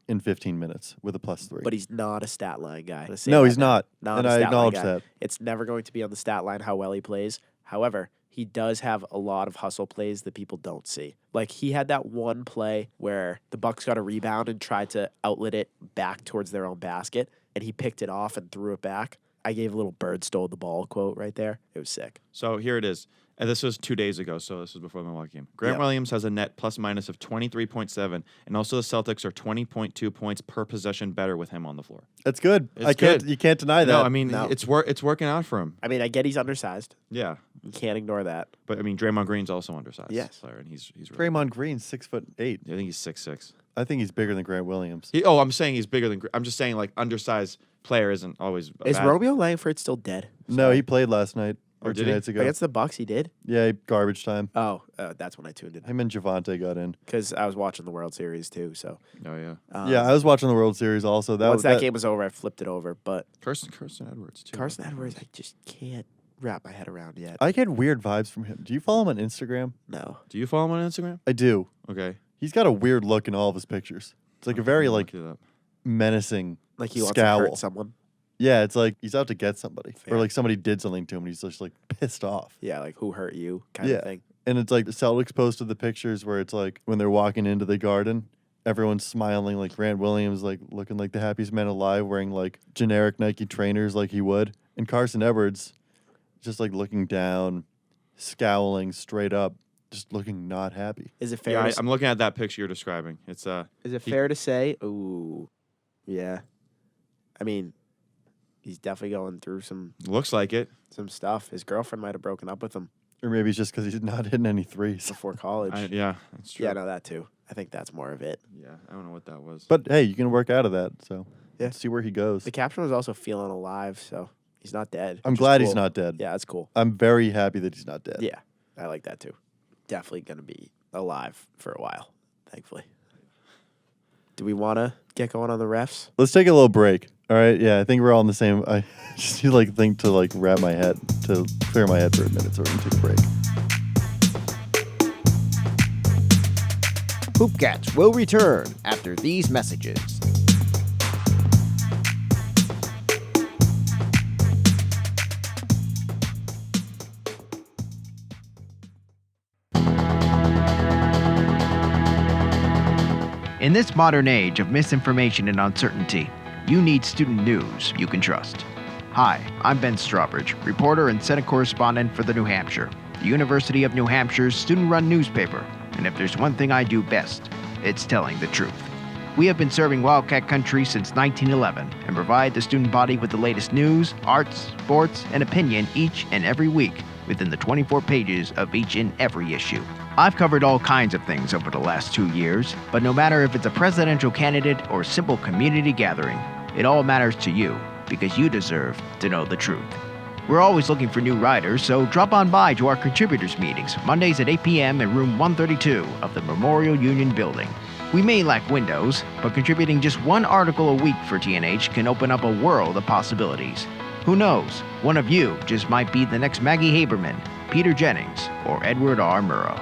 in 15 minutes with a +3. But he's not a stat line guy. I'm gonna say No, that he's now. not. Not And a I stat line acknowledge guy. that. It's never going to be on the stat line how well he plays. However, he does have a lot of hustle plays that people don't see. Like he had that one play where the Bucks got a rebound and tried to outlet it back towards their own basket, and he picked it off and threw it back. I gave a little bird stole the ball quote right there. It was sick. So here it is. And this was 2 days ago, so this was before the Milwaukee game. Grant Yep. Williams has a net plus minus of 23.7, and also the Celtics are 20.2 points per possession better with him on the floor. That's good. It's Can't. good. You can't deny that. No, I mean No. it's working out for him. I mean, I get he's undersized. Yeah, You can't ignore that. but I mean Draymond Green's also undersized. Yes. player, and he's really Draymond Green's 6'8". I think he's 6'6". I think he's bigger than Grant Williams. I'm saying he's bigger than. I'm just saying like undersized player isn't always. Is bad. Romeo Langford still dead? No, he played last night or Oh, 2 did he? nights ago. Against the Bucks, he did. Yeah, garbage time. Oh, that's when I tuned in Him and Javante got in. because I was watching the World Series too. So Oh yeah, Yeah, I was watching the World Series also. once that game was over, I flipped it over. But Carson Edwards too. Carson Edwards, I just can't wrap my head around yet. I get weird vibes from him. Do you follow him on Instagram? No. Do you follow him on Instagram? I do. Okay. He's got a weird look in all of his pictures. It's like a very Look it up. menacing Like he wants scowl. to hurt someone. Yeah, it's like he's out to get somebody. Fair. Or like somebody did something to him and he's just like pissed off. Yeah, like who hurt you kind Yeah. of thing. And it's like the Celtics posted the pictures where it's like when they're walking into the garden, everyone's smiling, like Grant Williams, like looking like the happiest man alive, wearing like generic Nike trainers like he would. And Carson Edwards just like looking down, scowling straight up, just looking not happy. Is it fair? Yeah, to I'm looking at that picture you're describing. It's Is it fair to say? Ooh, yeah. I mean, he's definitely going through some looks like it. stuff. His girlfriend might have broken up with him Or maybe it's just because he's not hitting any threes. before college. Yeah, that's true. Yeah, no, that too. I think that's more of it. Yeah, I don't know what that was. But hey, you can work out of that. So Yeah. let's see where he goes. The caption was also feeling alive, so he's not dead. I'm which is glad he's cool. not dead. Yeah, that's cool. I'm very happy that he's not dead. Yeah, I like that too. Definitely going to be alive for a while, thankfully. Do we want to get going on the refs? Let's take a little break. All right. Yeah, I think we're all in the same. I just need like think to like wrap my head to clear my head for a minute. So we're gonna take a break. HoopCats will return after these messages. In this modern age of misinformation and uncertainty, you need student news you can trust. Hi, I'm Ben Strawbridge, reporter and Senate correspondent for the New Hampshire, the University of New Hampshire's student-run newspaper, and if there's one thing I do best, it's telling the truth. We have been serving Wildcat Country since 1911 and provide the student body with the latest news, arts, sports, and opinion each and every week within the 24 pages of each and every issue. I've covered all kinds of things over the last 2 years, but no matter if it's a presidential candidate or simple community gathering, it all matters to you because you deserve to know the truth. We're always looking for new writers, so drop on by to our contributors meetings, Mondays at 8 p.m. in room 132 of the Memorial Union Building. We may lack windows, but contributing just one article a week for TNH can open up a world of possibilities. Who knows? One of you just might be the next Maggie Haberman, Peter Jennings, or Edward R. Murrow.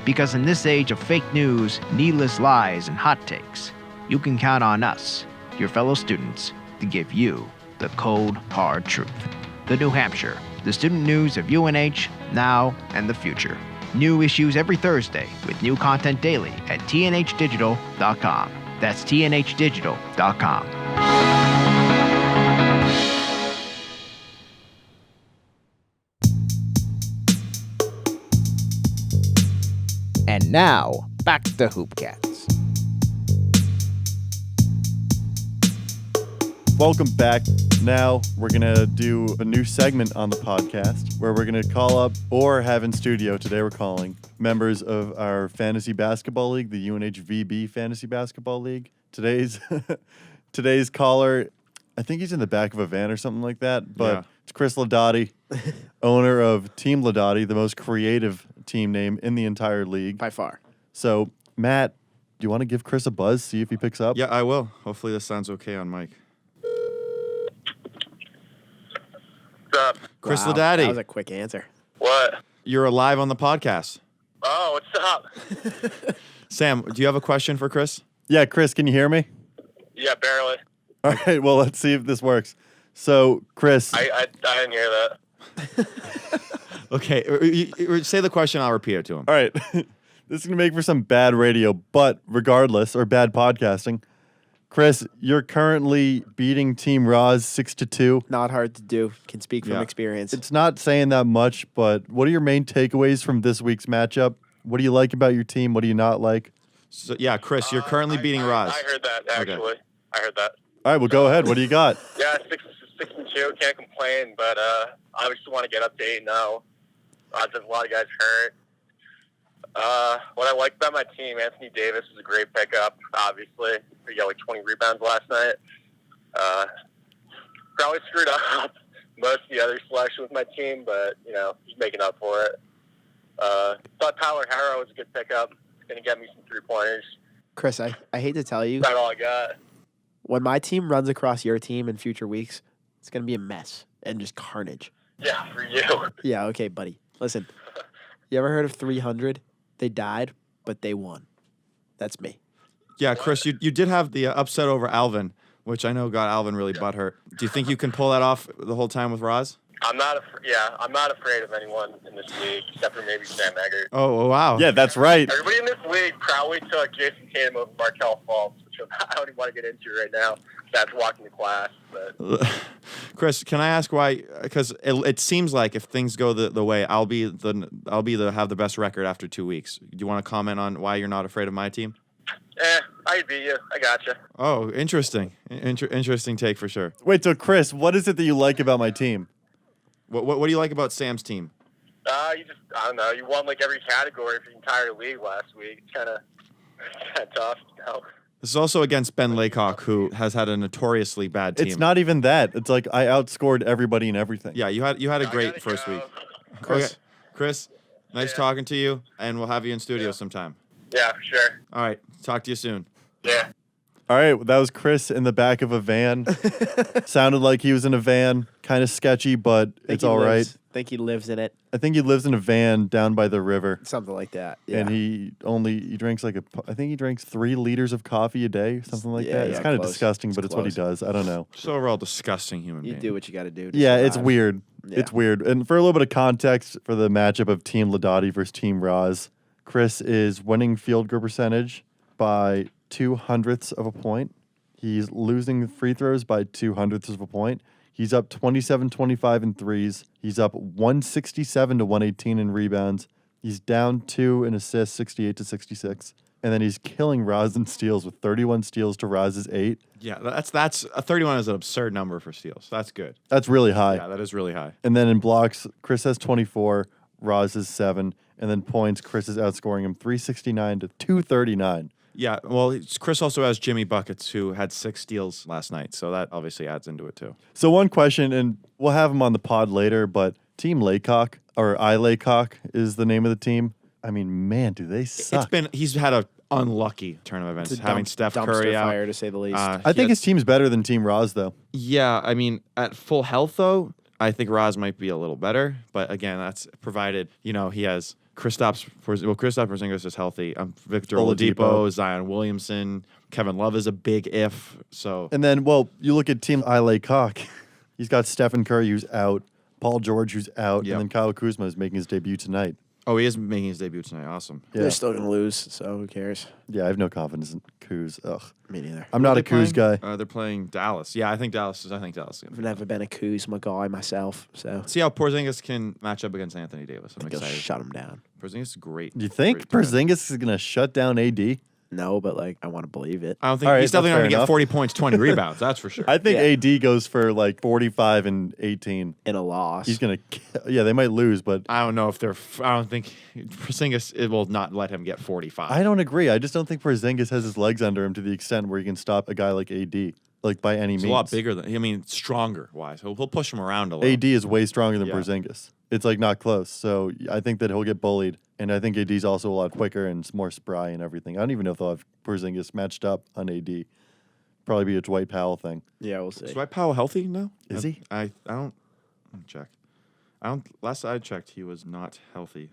Because in this age of fake news, needless lies, and hot takes, you can count on us, your fellow students, to give you the cold, hard truth. The New Hampshire, the student news of UNH, now and the future. New issues every Thursday with new content daily at tnhdigital.com. That's tnhdigital.com. And now, back to HoopCats. Welcome back. Now we're going to do a new segment on the podcast where we're going to call up or have in studio. Today we're calling members of our fantasy basketball league, the UNHVB Fantasy Basketball League. Today's caller, I think he's in the back of a van or something like that, but Yeah. it's Chris Ladotti, owner of Team Ladotti, the most creative team name in the entire league. By far. So, Matt, do you want to give Chris a buzz, see if he picks up? Yeah, I will. Hopefully this sounds okay on mic. What's up? Chris Wow, Ladotti, That was a quick answer. What? you're live on the podcast. Oh, what's up? Sam, do you have a question for Chris? Yeah, Chris, can you hear me? Yeah, barely. All right, well, let's see if this works. So, Chris, I didn't hear that. Okay, say the question. I'll repeat it to him. all right, this is going to make for some bad radio, but regardless, or bad podcasting. Chris, you're currently beating Team Roz 6-2. Not hard to do. Can speak from Yeah. experience. It's not saying that much, but what are your main takeaways from this week's matchup? What do you like about your team? What do you not like? So, yeah, Chris, you're currently beating Roz. I heard that, actually. I heard that. All right, well, go ahead. What do you got? Yeah, 6-2. Can't complain, but obviously want to get up to 8 now. There's a lot of guys hurt. What I like about my team, Anthony Davis was a great pickup, obviously. He got like 20 rebounds last night. Probably screwed up most of the other selection with my team, but, he's making up for it. Thought Tyler Harrow was a good pickup. He's going to get me some three-pointers. Chris, I hate to tell you, That's all I got. when my team runs across your team in future weeks, it's going to be a mess and just carnage. Yeah, for you. Yeah, okay, buddy. Listen, you ever heard of 300? They died, but they won. That's me. Yeah, Chris, you did have the upset over Alvin, which I know got Alvin really butthurt. Do you think you can pull that off the whole time with Roz? I'm not afraid of anyone in this league except for maybe Sam Eggert. Oh, wow. Yeah, that's right. Everybody in this league probably took Jason Tatum over Markelle Fultz, which I don't even want to get into right now. That's walking to class. But Chris, can I ask why? Because it seems like if things go the way, I'll have the best record after 2 weeks. Do you want to comment on why you're not afraid of my team? I beat you. I gotcha. Oh, interesting. Interesting take for sure. Wait, so Chris, what is it that you like about my team? What do you like about Sam's team? I don't know. You won like every category for the entire league last week. It's kind of tough. No. This is also against Ben Laycock, who has had a notoriously bad team. It's not even that. It's like I outscored everybody in everything. Yeah, you had a I great gotta first go. week. Chris. Okay. Chris, nice talking to you, and we'll have you in studio sometime. Yeah, for sure. All right, talk to you soon. Yeah. All right, that was Chris in the back of a van. Sounded like he was in a van. Kind of sketchy, but it's all right. I think he lives in it. I think he lives in a van down by the river. Something like that. Yeah. And he drinks I think he drinks 3 liters of coffee a day, something like Yeah, that. It's yeah, kind of close. disgusting, but It's it's what he close. does. I don't know. So overall, disgusting human you being. do what you got to do. To Yeah, it's survive. weird. Yeah. It's weird. And for a little bit of context for the matchup of Team Ladati versus Team Roz, Chris is winning field goal percentage by 0.02 of a point. He's losing free throws by 0.02 of a point. He's up 27-25 in threes. He's up 167 to 118 in rebounds. He's down 2 in assists, 68-66. And then he's killing Roz in steals with 31 steals to Roz's 8. Yeah, that's a 31 is an absurd number for steals. That's good. That's really high. Yeah, that is really high. And then in blocks, Chris has 24, Roz has 7. And then points, Chris is outscoring him 369 to 239. Yeah, well, Chris also has Jimmy Buckets, who had 6 steals last night, so that obviously adds into it too. So one question, and we'll have him on the pod later, but Team Laycock, or I Laycock is the name of the team. I mean, man, do they suck. He's had a unlucky turn of events, It's a having Steph Curry dumpster out. fire, to say the least. I think his team's better than Team Roz, though. Yeah, I mean, at full health though, I think Roz might be a little better, but again, that's provided he has Kristaps Porzingis is healthy. Victor Oladipo. Oladipo, Zion Williamson, Kevin Love is a big if. So And then, well, you look at Team I Laycock. He's got Stephen Curry, who's out, Paul George, who's out, Yep. and then Kyle Kuzma is making his debut tonight. oh, he is making his debut tonight. Awesome. Yeah, They're still going to lose, so who cares? yeah, I have no confidence in Kuz. Ugh, Me neither. I'm not Are a they Kuz playing? guy. They're playing Dallas. Yeah, I think Dallas is. Gonna I've never been a Kuzma guy myself, so see how Porzingis can match up against Anthony Davis. I'm I think he'll excited. shut him down. Porzingis is great. You think Great player. Porzingis is gonna shut down AD? No, but I want to believe it. I don't think All right, he's definitely that's not going to fair get enough. 40 points, 20 rebounds. That's for sure. I think Yeah. AD goes for like 45 and 18. In a loss. He's gonna, yeah, they might lose, but I don't know if they're. I don't think Porzingis it will not let him get 45. I don't agree. I just don't think Porzingis has his legs under him to the extent where he can stop a guy like AD, like by any He's means. a lot bigger than. I mean, stronger wise. He'll push him around a little. AD is way stronger than Yeah. Porzingis. It's like not close. So I think that he'll get bullied, and I think AD's also a lot quicker and more spry and everything. I don't even know if they'll have Porzingis matched up on AD. Probably be a Dwight Powell thing. Yeah, we'll see. Is Dwight Powell healthy now? Is he? I don't. Let me check. I don't. Last I checked, he was not healthy.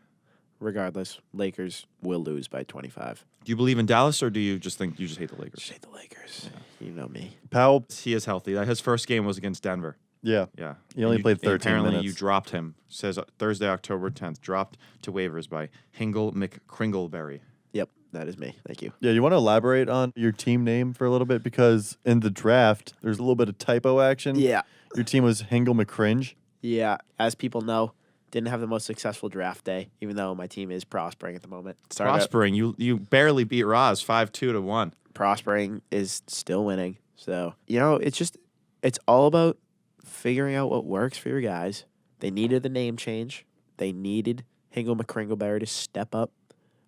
Regardless, Lakers will lose by 25. Do you believe in Dallas, or do you just think you just hate the Lakers? Just hate the Lakers. You know me. Powell, He is healthy. His first game was against Denver. yeah. Yeah. He only And played 13 apparently minutes. you dropped him. Says Thursday, October 10th. Dropped to waivers by Hingle McCringleberry. Yep, that is me. Thank you. Yeah, you want to elaborate on your team name for a little bit? Because in the draft, there's a little bit of typo action. Yeah. Your team was Hingle McCringe. Yeah, as people know, didn't have the most successful draft day, even though my team is prospering at the moment. Started out- Prospering. You barely beat Roz 5-2 to 1. prospering is still winning. So, it's all about figuring out what works for your guys. They needed the name change. They needed Hingle McCringleberry to step up.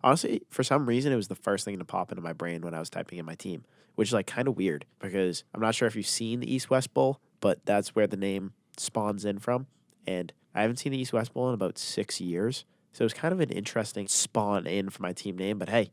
Honestly, for some reason, it was the first thing to pop into my brain when I was typing in my team, which is kind of weird because I'm not sure if you've seen the East-West Bowl, but that's where the name spawns in from. And I haven't seen the East-West Bowl in about 6 years. So it was kind of an interesting spawn in for my team name. But hey,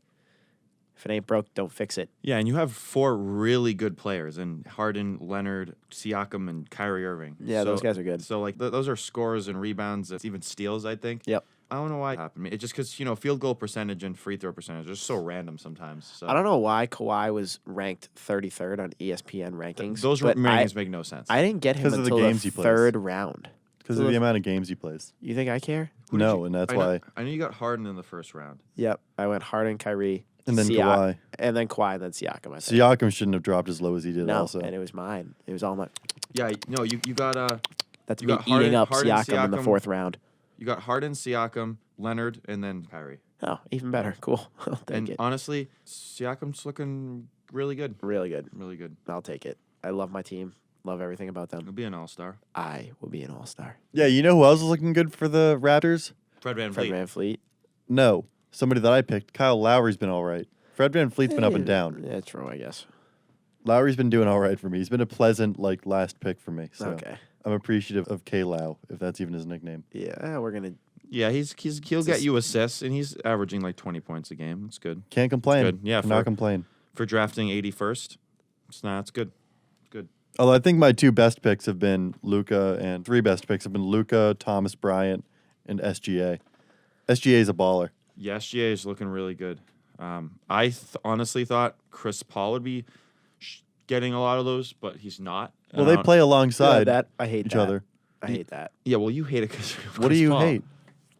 If it ain't broke, don't fix it. Yeah, and you have 4 really good players in Harden, Leonard, Siakam, and Kyrie Irving. Yeah, those guys are good. So, like, those are scores and rebounds, it's even steals, I think. Yep. I don't know why it happened. It's just because, field goal percentage and free throw percentage are just so random sometimes. So. I don't know why Kawhi was ranked 33rd on ESPN rankings. Those but rankings make no sense. I didn't get him 'Cause of the until games he plays. 3rd round. Because of the amount of games he plays. You think I care? No, and that's why. I know you got Harden in the first round. Yep. I went Harden, Kyrie, And then Kawhi. And then Kawhi, and then Siakam, I think. Siakam shouldn't have dropped as low as he did No, also. and it was mine. It was all mine. Yeah, no, you got That's You me got eating up Harden, Siakam in the Siakam. 4th round. you got Harden, Siakam, Leonard, and then Kyrie. Oh, even better. Cool. I'll take And it. honestly, Siakam's looking really good. Really good. Really good. I'll take it. I love my team. Love everything about them. He'll be an all-star. I will be an all-star. Yeah, you know who else is looking good for the Raptors? Fred VanVleet. Fred VanVleet. No, somebody that I picked. Kyle Lowry's been all right. Fred VanVleet's been up and down. Yeah, true, I guess. Lowry's been doing all right for me. He's been a pleasant, last pick for me. So Okay. I'm appreciative of K Low, if that's even his nickname. Yeah, we're going to... Yeah, he'll get you assists, and he's averaging like 20 points a game. It's good. Can't complain. Good. Yeah, Cannot complain. For drafting 81st, it's good. Good. Although I think my 2 best picks have been Luka, and 3 best picks have been Luka, Thomas Bryant, and SGA. SGA is a baller. Yeah, SGA is looking really good. I honestly thought Chris Paul would be getting a lot of those, but he's not. Well, they play alongside I hate each that. other. I hate that. Yeah, well, you hate it because What do you hate?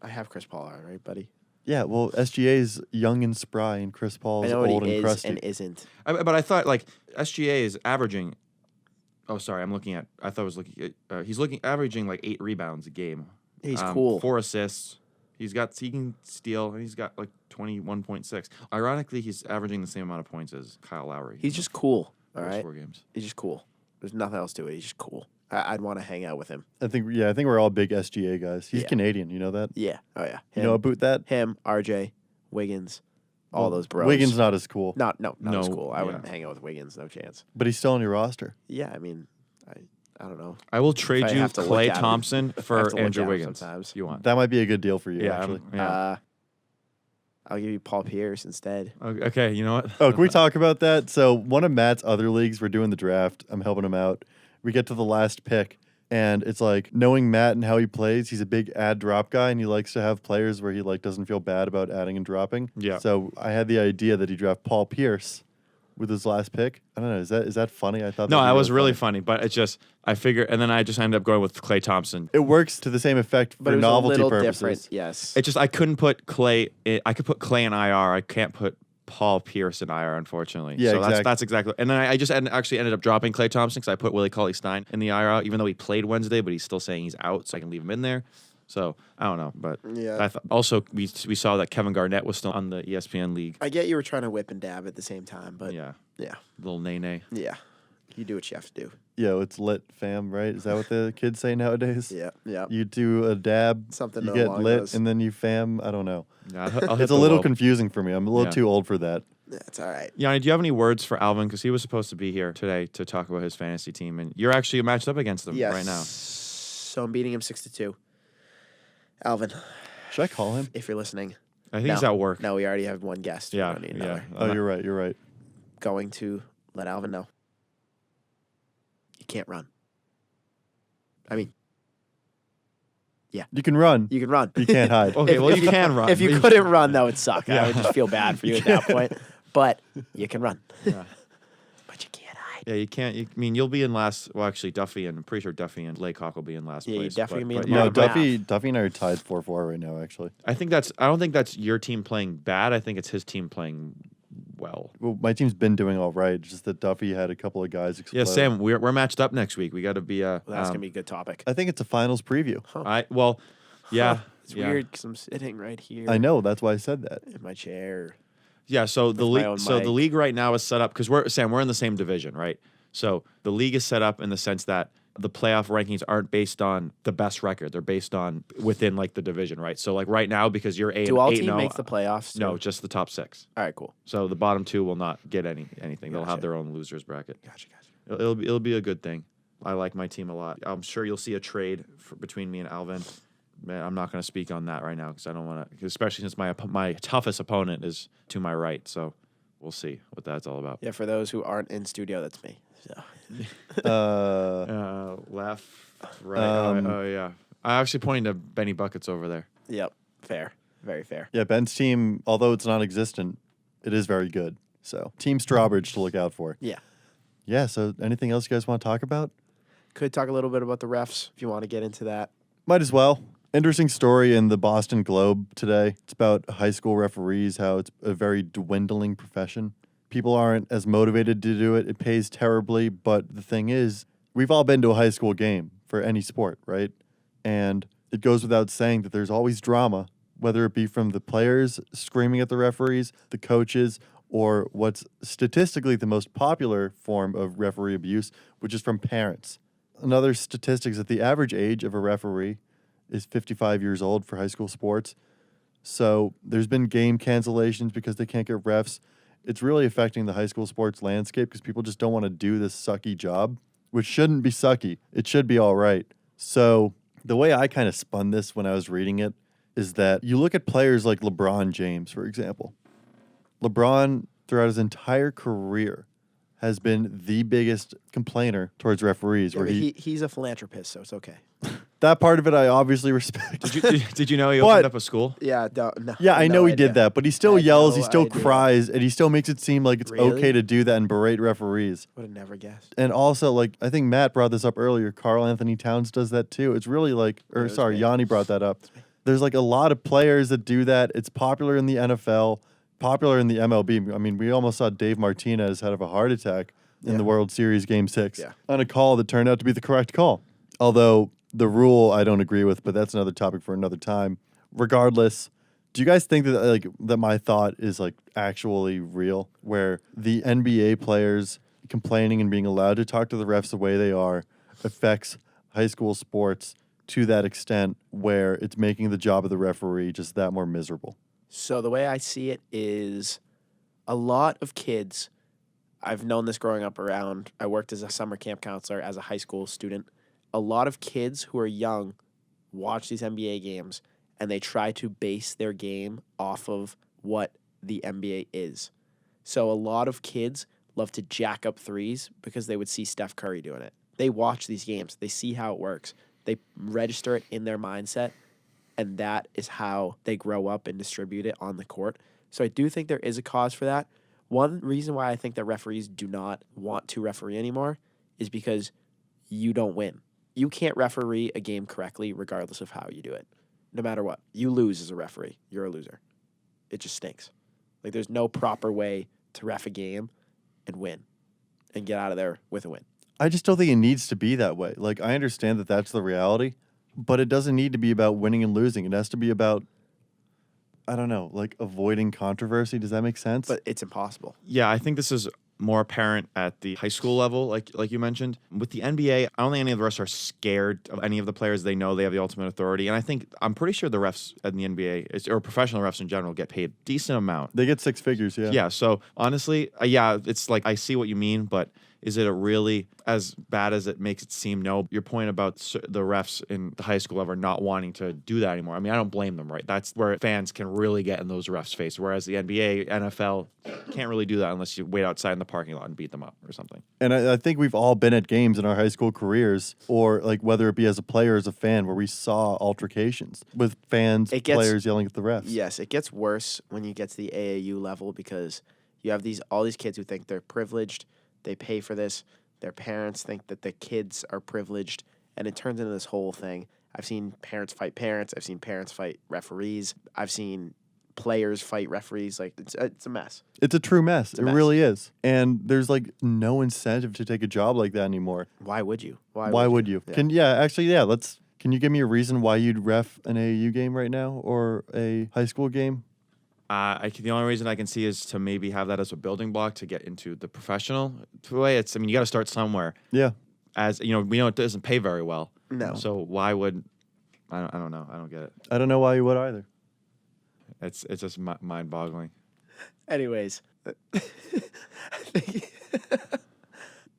I have Chris Paul, all right, buddy? Yeah, well, SGA's young and spry, and Chris I Paul's know what old he and is crusty. and isn't. But I thought like SGA is averaging. Oh, sorry, I'm looking at. I thought I was looking. He's averaging like 8 rebounds a game. He's cool. 4 assists. He can steal, and he's got like 21.6. Ironically, he's averaging the same amount of points as Kyle Lowry. He's just cool, all First right? 4 games. He's just cool. There's nothing else to it. He's just cool. I'd want to hang out with him. I think we're all big SGA guys. He's Yeah. Canadian, you know that? Yeah. Oh, yeah. You know about that? Him, RJ, Wiggins, all those bros. Wiggins not as cool, Not as No, cool. I yeah. wouldn't hang out with Wiggins. No chance. but he's still on your roster. Yeah, I mean, I don't know. I will trade I you have to look Klay at him. Thompson I have for to look Andrew at him Wiggins. sometimes. If you want? That might be a good deal for you, Yeah, actually. yeah. I'll give you Paul Pierce instead. Okay, you know what? Oh, can we talk about that? So one of Matt's other leagues, we're doing the draft. I'm helping him out. We get to the last pick, and it's like knowing Matt and how he plays. He's a big add drop guy, and he likes to have players where he doesn't feel bad about adding and dropping. Yeah. So I had the idea that he draft Paul Pierce with his last pick. I don't know. Is that funny? I thought No, that'd be that was really funny, but it's just I figure, and then I just ended up going with Klay Thompson. It works to the same effect But for it was novelty a little purposes. different. Yes. It's just I couldn't put Klay. I could put Klay in IR. I can't put Paul Pierce in IR, unfortunately. Yeah, so exactly. that's exactly. And then I just actually ended up dropping Klay Thompson because I put Willie Cauley-Stein in the IR, even though he played Wednesday, but he's still saying he's out, so I can leave him in there. So I don't know, but Yeah. also we saw that Kevin Garnett was still on the ESPN league. I get you were trying to whip and dab at the same time, but Yeah, yeah. little nay. Yeah. You do what you have to do. Yo, it's lit, fam, right? Is that what the kids say nowadays? Yeah. Yeah. You do a dab, Something you get along lit, those. and then you fam. I don't know. Yeah, I'll hit It's a the little low. confusing for me. I'm a little Yeah. too old for that. That's all right. Yanni, do you have any words for Alvin? Because he was supposed to be here today to talk about his fantasy team, and you're actually matched up against him Yes. right now. So I'm beating him 6-2. Alvin, Should I call him? if you're listening. I think he's at work. No, we already have one guest. We Yeah, don't need yeah. another. Oh, you're right. You're right. Going to let Alvin know. You can't run. I mean, You can run. you can run. You can't hide. Okay, well, you you can run. If you couldn't run, that would suck. Yeah. I would just feel bad for you at that point. But you can run. Yeah. But you can't hide. Yeah, you can't. I mean, you'll be in last. Well, actually, Duffy and I'm pretty sure Duffy and Laycock will be in last Yeah, you're place. definitely gonna be in the No, bottom half. Duffy and I are tied 4-4 right now, actually. I think that's. I don't think that's your team playing bad. I think it's his team playing well. Well, my team's been doing all right. Just that Duffy had a couple of guys explode. Yeah, Sam, we're matched up next week. We got to be. Well, that's going to be a good topic. I think it's a finals preview. Yeah. It's yeah. weird because I'm sitting right here I know. That's why I said that. in my chair. Yeah, so the With my own league, so the mic. league right now is set up because we're in the same division, right? So the league is set up in the sense that the playoff rankings aren't based on the best record; they're based on within like the division, right? So like right now, because you're Do all 8-0, teams make the playoffs? no, too? just the top 6. All right, cool. So the bottom 2 will not get anything. They'll have Gotcha. their own losers bracket. Gotcha. It'll be a good thing. I like my team a lot. I'm sure you'll see a trade between me and Alvin. Man, I'm not going to speak on that right now because I don't want to, especially since my toughest opponent is to my right. So we'll see what that's all about. Yeah, for those who aren't in studio, that's me. Left, right. Oh, yeah. I'm actually pointing to Benny Buckets over there. Yep, fair. Very fair. Yeah, Ben's team, although it's non-existent, it is very good. So, Team Strawbridge to look out for. Yeah. Yeah, so anything else you guys want to talk about? Could talk a little bit about the refs if you want to get into that. Might as well. Interesting story in the Boston Globe today. It's about high school referees, how it's a very dwindling profession. People aren't as motivated to do it. It pays terribly, but the thing is, we've all been to a high school game for any sport, right? And it goes without saying that there's always drama, whether it be from the players screaming at the referees, the coaches, or what's statistically the most popular form of referee abuse, which is from parents. Another statistic is that the average age of a referee is 55 years old for high school sports. So there's been game cancellations because they can't get refs. It's really affecting the high school sports landscape because people just don't want to do this sucky job, which shouldn't be sucky. It should be all right. So the way I kind of spun this when I was reading it is that you look at players like LeBron James, for example. LeBron, throughout his entire career, has been the biggest complainer towards referees. Yeah, he's a philanthropist, so it's okay. That part of it I obviously respect. Did you know he opened up a school? Yeah, no. Yeah, I know he did that, but he still yells, he still idea. cries, and he still makes it seem like it's Really? okay to do that and berate referees. Would have never guessed. And also, like, I think Matt brought this up earlier. Karl-Anthony Towns does that too. It's really like, It was me. Yanni brought that up. There's like a lot of players that do that. It's popular in the NFL, popular in the MLB. I mean, we almost saw Dave Martinez have a heart attack in the World Series Game 6 on a call that turned out to be the correct call. Although the rule I don't agree with, but that's another topic for another time. Regardless, do you guys think that that my thought is like actually real, where the NBA players complaining and being allowed to talk to the refs the way they are affects high school sports to that extent where it's making the job of the referee just that more miserable? So the way I see it is a lot of kids, I've known this growing up around, I worked as a summer camp counselor as a high school student. A lot of kids who are young watch these NBA games and they try to base their game off of what the NBA is. So a lot of kids love to jack up threes because they would see Steph Curry doing it. They watch these games. They see how it works. They register it in their mindset, and that is how they grow up and distribute it on the court. So I do think there is a cause for that. One reason why I think that referees do not want to referee anymore is because you don't win. You can't referee a game correctly regardless of how you do it. No matter what. You lose as a referee. You're a loser. It just stinks. Like, there's no proper way to ref a game and win and get out of there with a win. I just don't think it needs to be that way. Like, I understand that that's the reality, but it doesn't need to be about winning and losing. It has to be about, I don't know, like avoiding controversy. Does that make sense? But it's impossible. Yeah, I think this is more apparent at the high school level, like you mentioned. With the NBA, I don't think any of the refs are scared of any of the players. They know they have the ultimate authority. And I'm pretty sure the refs in the NBA, or professional refs in general, get paid a decent amount. They get six figures, yeah. Yeah, so honestly, it's like I see what you mean, but is it really as bad as it makes it seem? No. Your point about the refs in the high school level not wanting to do that anymore, I mean, I don't blame them, right? That's where fans can really get in those refs' face, whereas the NBA, NFL can't really do that unless you wait outside in the parking lot and beat them up or something. And I think we've all been at games in our high school careers, or like whether it be as a player or as a fan, where we saw altercations with fans, players yelling at the refs. Yes, it gets worse when you get to the AAU level because you have all these kids who think they're privileged. They pay for this. Their parents think that the kids are privileged, and it turns into this whole thing. I've seen parents fight parents. I've seen parents fight referees. I've seen players fight referees. Like, it's a mess. It's a true mess. It mess. really is. And there's like no incentive to take a job like that anymore. Why would you? Why would you? Yeah. Can you give me a reason why you'd ref an AAU game right now or a high school game? The only reason I can see is to maybe have that as a building block to get into the professional way. You got to start somewhere. Yeah. As you know, we know it doesn't pay very well. No. So why would I don't know. I don't get it. I don't know why you would either. It's just mind-boggling. Anyways, it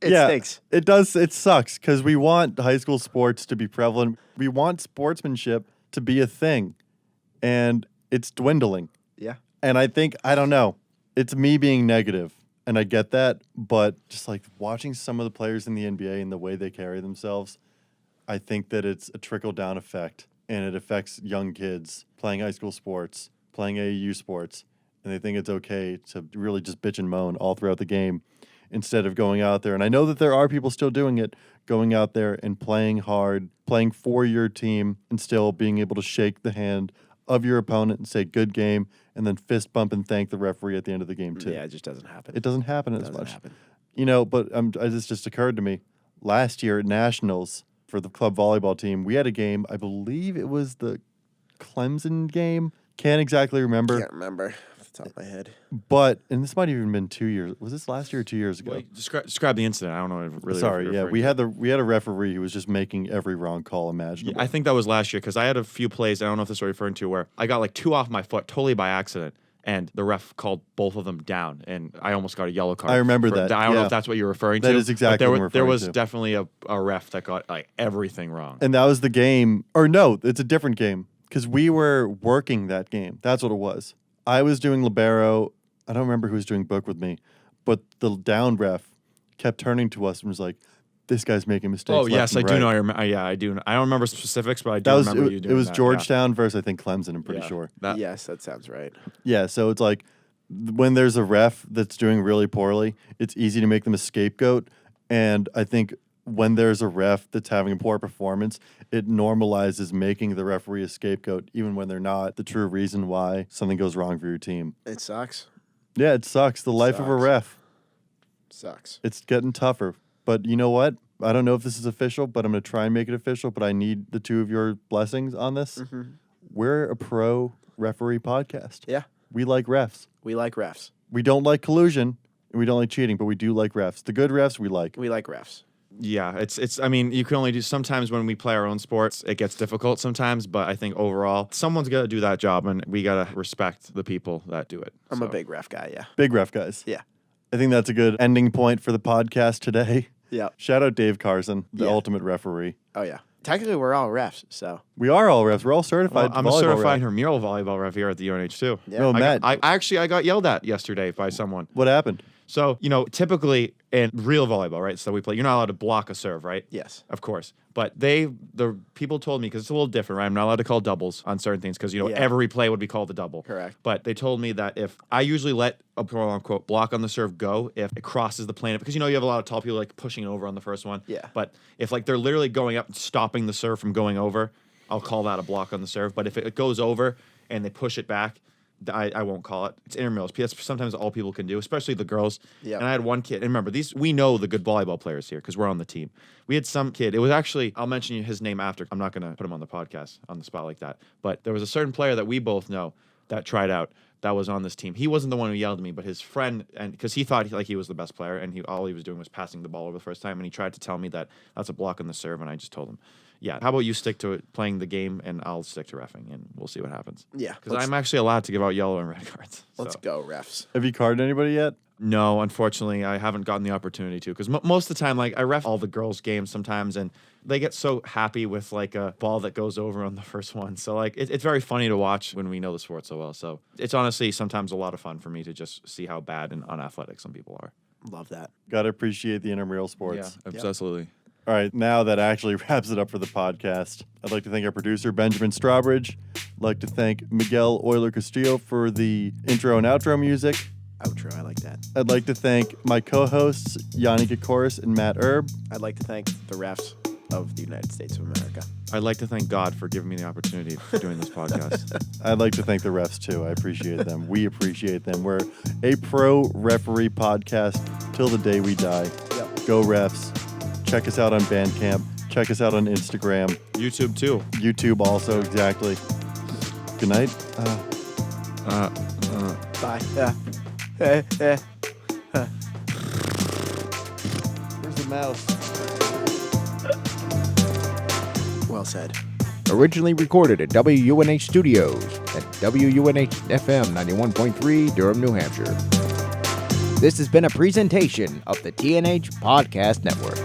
yeah, stinks. It does. It sucks because we want high school sports to be prevalent. We want sportsmanship to be a thing, and it's dwindling. Yeah. And I don't know. it's me being negative, and I get that, but just like watching some of the players in the NBA and the way they carry themselves, I think that it's a trickle-down effect, and it affects young kids playing high school sports, playing AAU sports, and they think it's okay to really just bitch and moan all throughout the game instead of going out there. And I know that there are people still doing it, going out there and playing hard, playing for your team, and still being able to shake the hand of your opponent and say good game, and then fist bump and thank the referee at the end of the game too. Yeah, it just doesn't happen. It doesn't happen as Doesn't much. happen. You know, but it just occurred to me, last year at Nationals for the club volleyball team, we had a game, I believe it was the Clemson game. Can't exactly remember. Can't remember off the top of my head. But, and this might have even been 2 years. Was this last year or 2 years ago? Well, describe the incident. I don't know what it really. Sorry, you're yeah. referring We had a referee who was just making every wrong call imaginable. I think that was last year because I had a few plays. I don't know if this is what you're referring to, where I got like 2 off my foot totally by accident, and the ref called both of them down, and I almost got a yellow card. I remember that. I don't know Yeah. if that's what you're referring to. That is exactly but what I'm there referring was to. definitely a ref that got like everything wrong. And that was the game. Or no, it's a different game because we were working that game. That's what it was. I was doing libero. I don't remember who was doing book with me, but the down ref kept turning to us and was like, "This guy's making mistakes." Oh left yes, I and do right." know. Yeah, I do. I don't remember specifics, but I do That was remember you doing it was that, Georgetown versus I think Clemson. I'm pretty yeah. sure. That- Yes, that sounds right. Yeah, so it's like when there's a ref that's doing really poorly, it's easy to make them a scapegoat. And I think when there's a ref that's having a poor performance, it normalizes making the referee a scapegoat, even when they're not the true reason why something goes wrong for your team. It sucks. Yeah, it sucks. The life of a Sucks. ref. Sucks. It's getting tougher. But you know what? I don't know if this is official, but I'm going to try and make it official. But I need the two of your blessings on this. Mm-hmm. We're a pro referee podcast. Yeah, We like refs. we like refs. We don't like collusion and we don't like cheating, but we do like refs. The good refs we like. We like refs. Yeah, it's. I mean, you can only do sometimes when we play our own sports. It gets difficult sometimes, but I think overall, someone's got to do that job, and we got to respect the people that do it. I'm So, a big ref guy, yeah. Big ref guys. Yeah. I think that's a good ending point for the podcast today. Yeah. Shout out Dave Carson, the Yeah. ultimate referee. Oh, yeah. Technically, we're all refs, so. We are all refs. We're all certified. Well, I'm a volleyball certified ref. intramural volleyball ref here at the UNH too. Yeah. No, I Matt. I got yelled at yesterday by someone. What happened? So, typically in real volleyball, right? So we play, you're not allowed to block a serve, right? Yes. Of course. But the people told me, because it's a little different, right? I'm not allowed to call doubles on certain things because, Yeah. every play would be called a double. Correct. But they told me that if I usually let a quote unquote block on the serve go if it crosses the plane, because you have a lot of tall people like pushing it over on the first one. Yeah. But if like they're literally going up and stopping the serve from going over, I'll call that a block on the serve. But if it goes over and they push it back, I won't call it. It's intramurals. That's sometimes all people can do, especially the girls. Yeah. And I had one kid. And remember, we know the good volleyball players here because we're on the team. We had some kid. It was actually, I'll mention his name after. I'm not going to put him on the podcast on the spot like that. But there was a certain player that we both know that tried out that was on this team. He wasn't the one who yelled at me, but his friend, and because he thought he was the best player, and all he was doing was passing the ball over the first time, and he tried to tell me that that's a block on the serve, and I just told him, yeah, how about you stick to it, playing the game, and I'll stick to reffing, and we'll see what happens. Yeah. Because I'm actually allowed to give out yellow and red cards. Let's so. go, refs. Have you carded anybody yet? No, unfortunately, I haven't gotten the opportunity to. Because most of the time, like I ref all the girls' games sometimes, and they get so happy with like a ball that goes over on the first one. So like it's very funny to watch when we know the sport so well. So it's honestly sometimes a lot of fun for me to just see how bad and unathletic some people are. Love that. Got to appreciate the intramural sports. Absolutely. All right, now that actually wraps it up for the podcast. I'd like to thank our producer, Benjamin Strawbridge. I'd like to thank Miguel Euler Castillo for the intro and outro music. Outro, I like that. I'd like to thank my co-hosts, Yanni Kokoris and Matt Erb. I'd like to thank the refs of the United States of America. I'd like to thank God for giving me the opportunity for doing this podcast. I'd like to thank the refs, too. I appreciate them. We appreciate them. We're a pro referee podcast till the day we die. Yep. Go refs. Check us out on Bandcamp. Check us out on Instagram. YouTube too. YouTube also, exactly. Good night. Bye. Where's the mouse? Well said. Originally recorded at WUNH Studios at WUNH FM 91.3, Durham, New Hampshire. This has been a presentation of the TNH Podcast Network.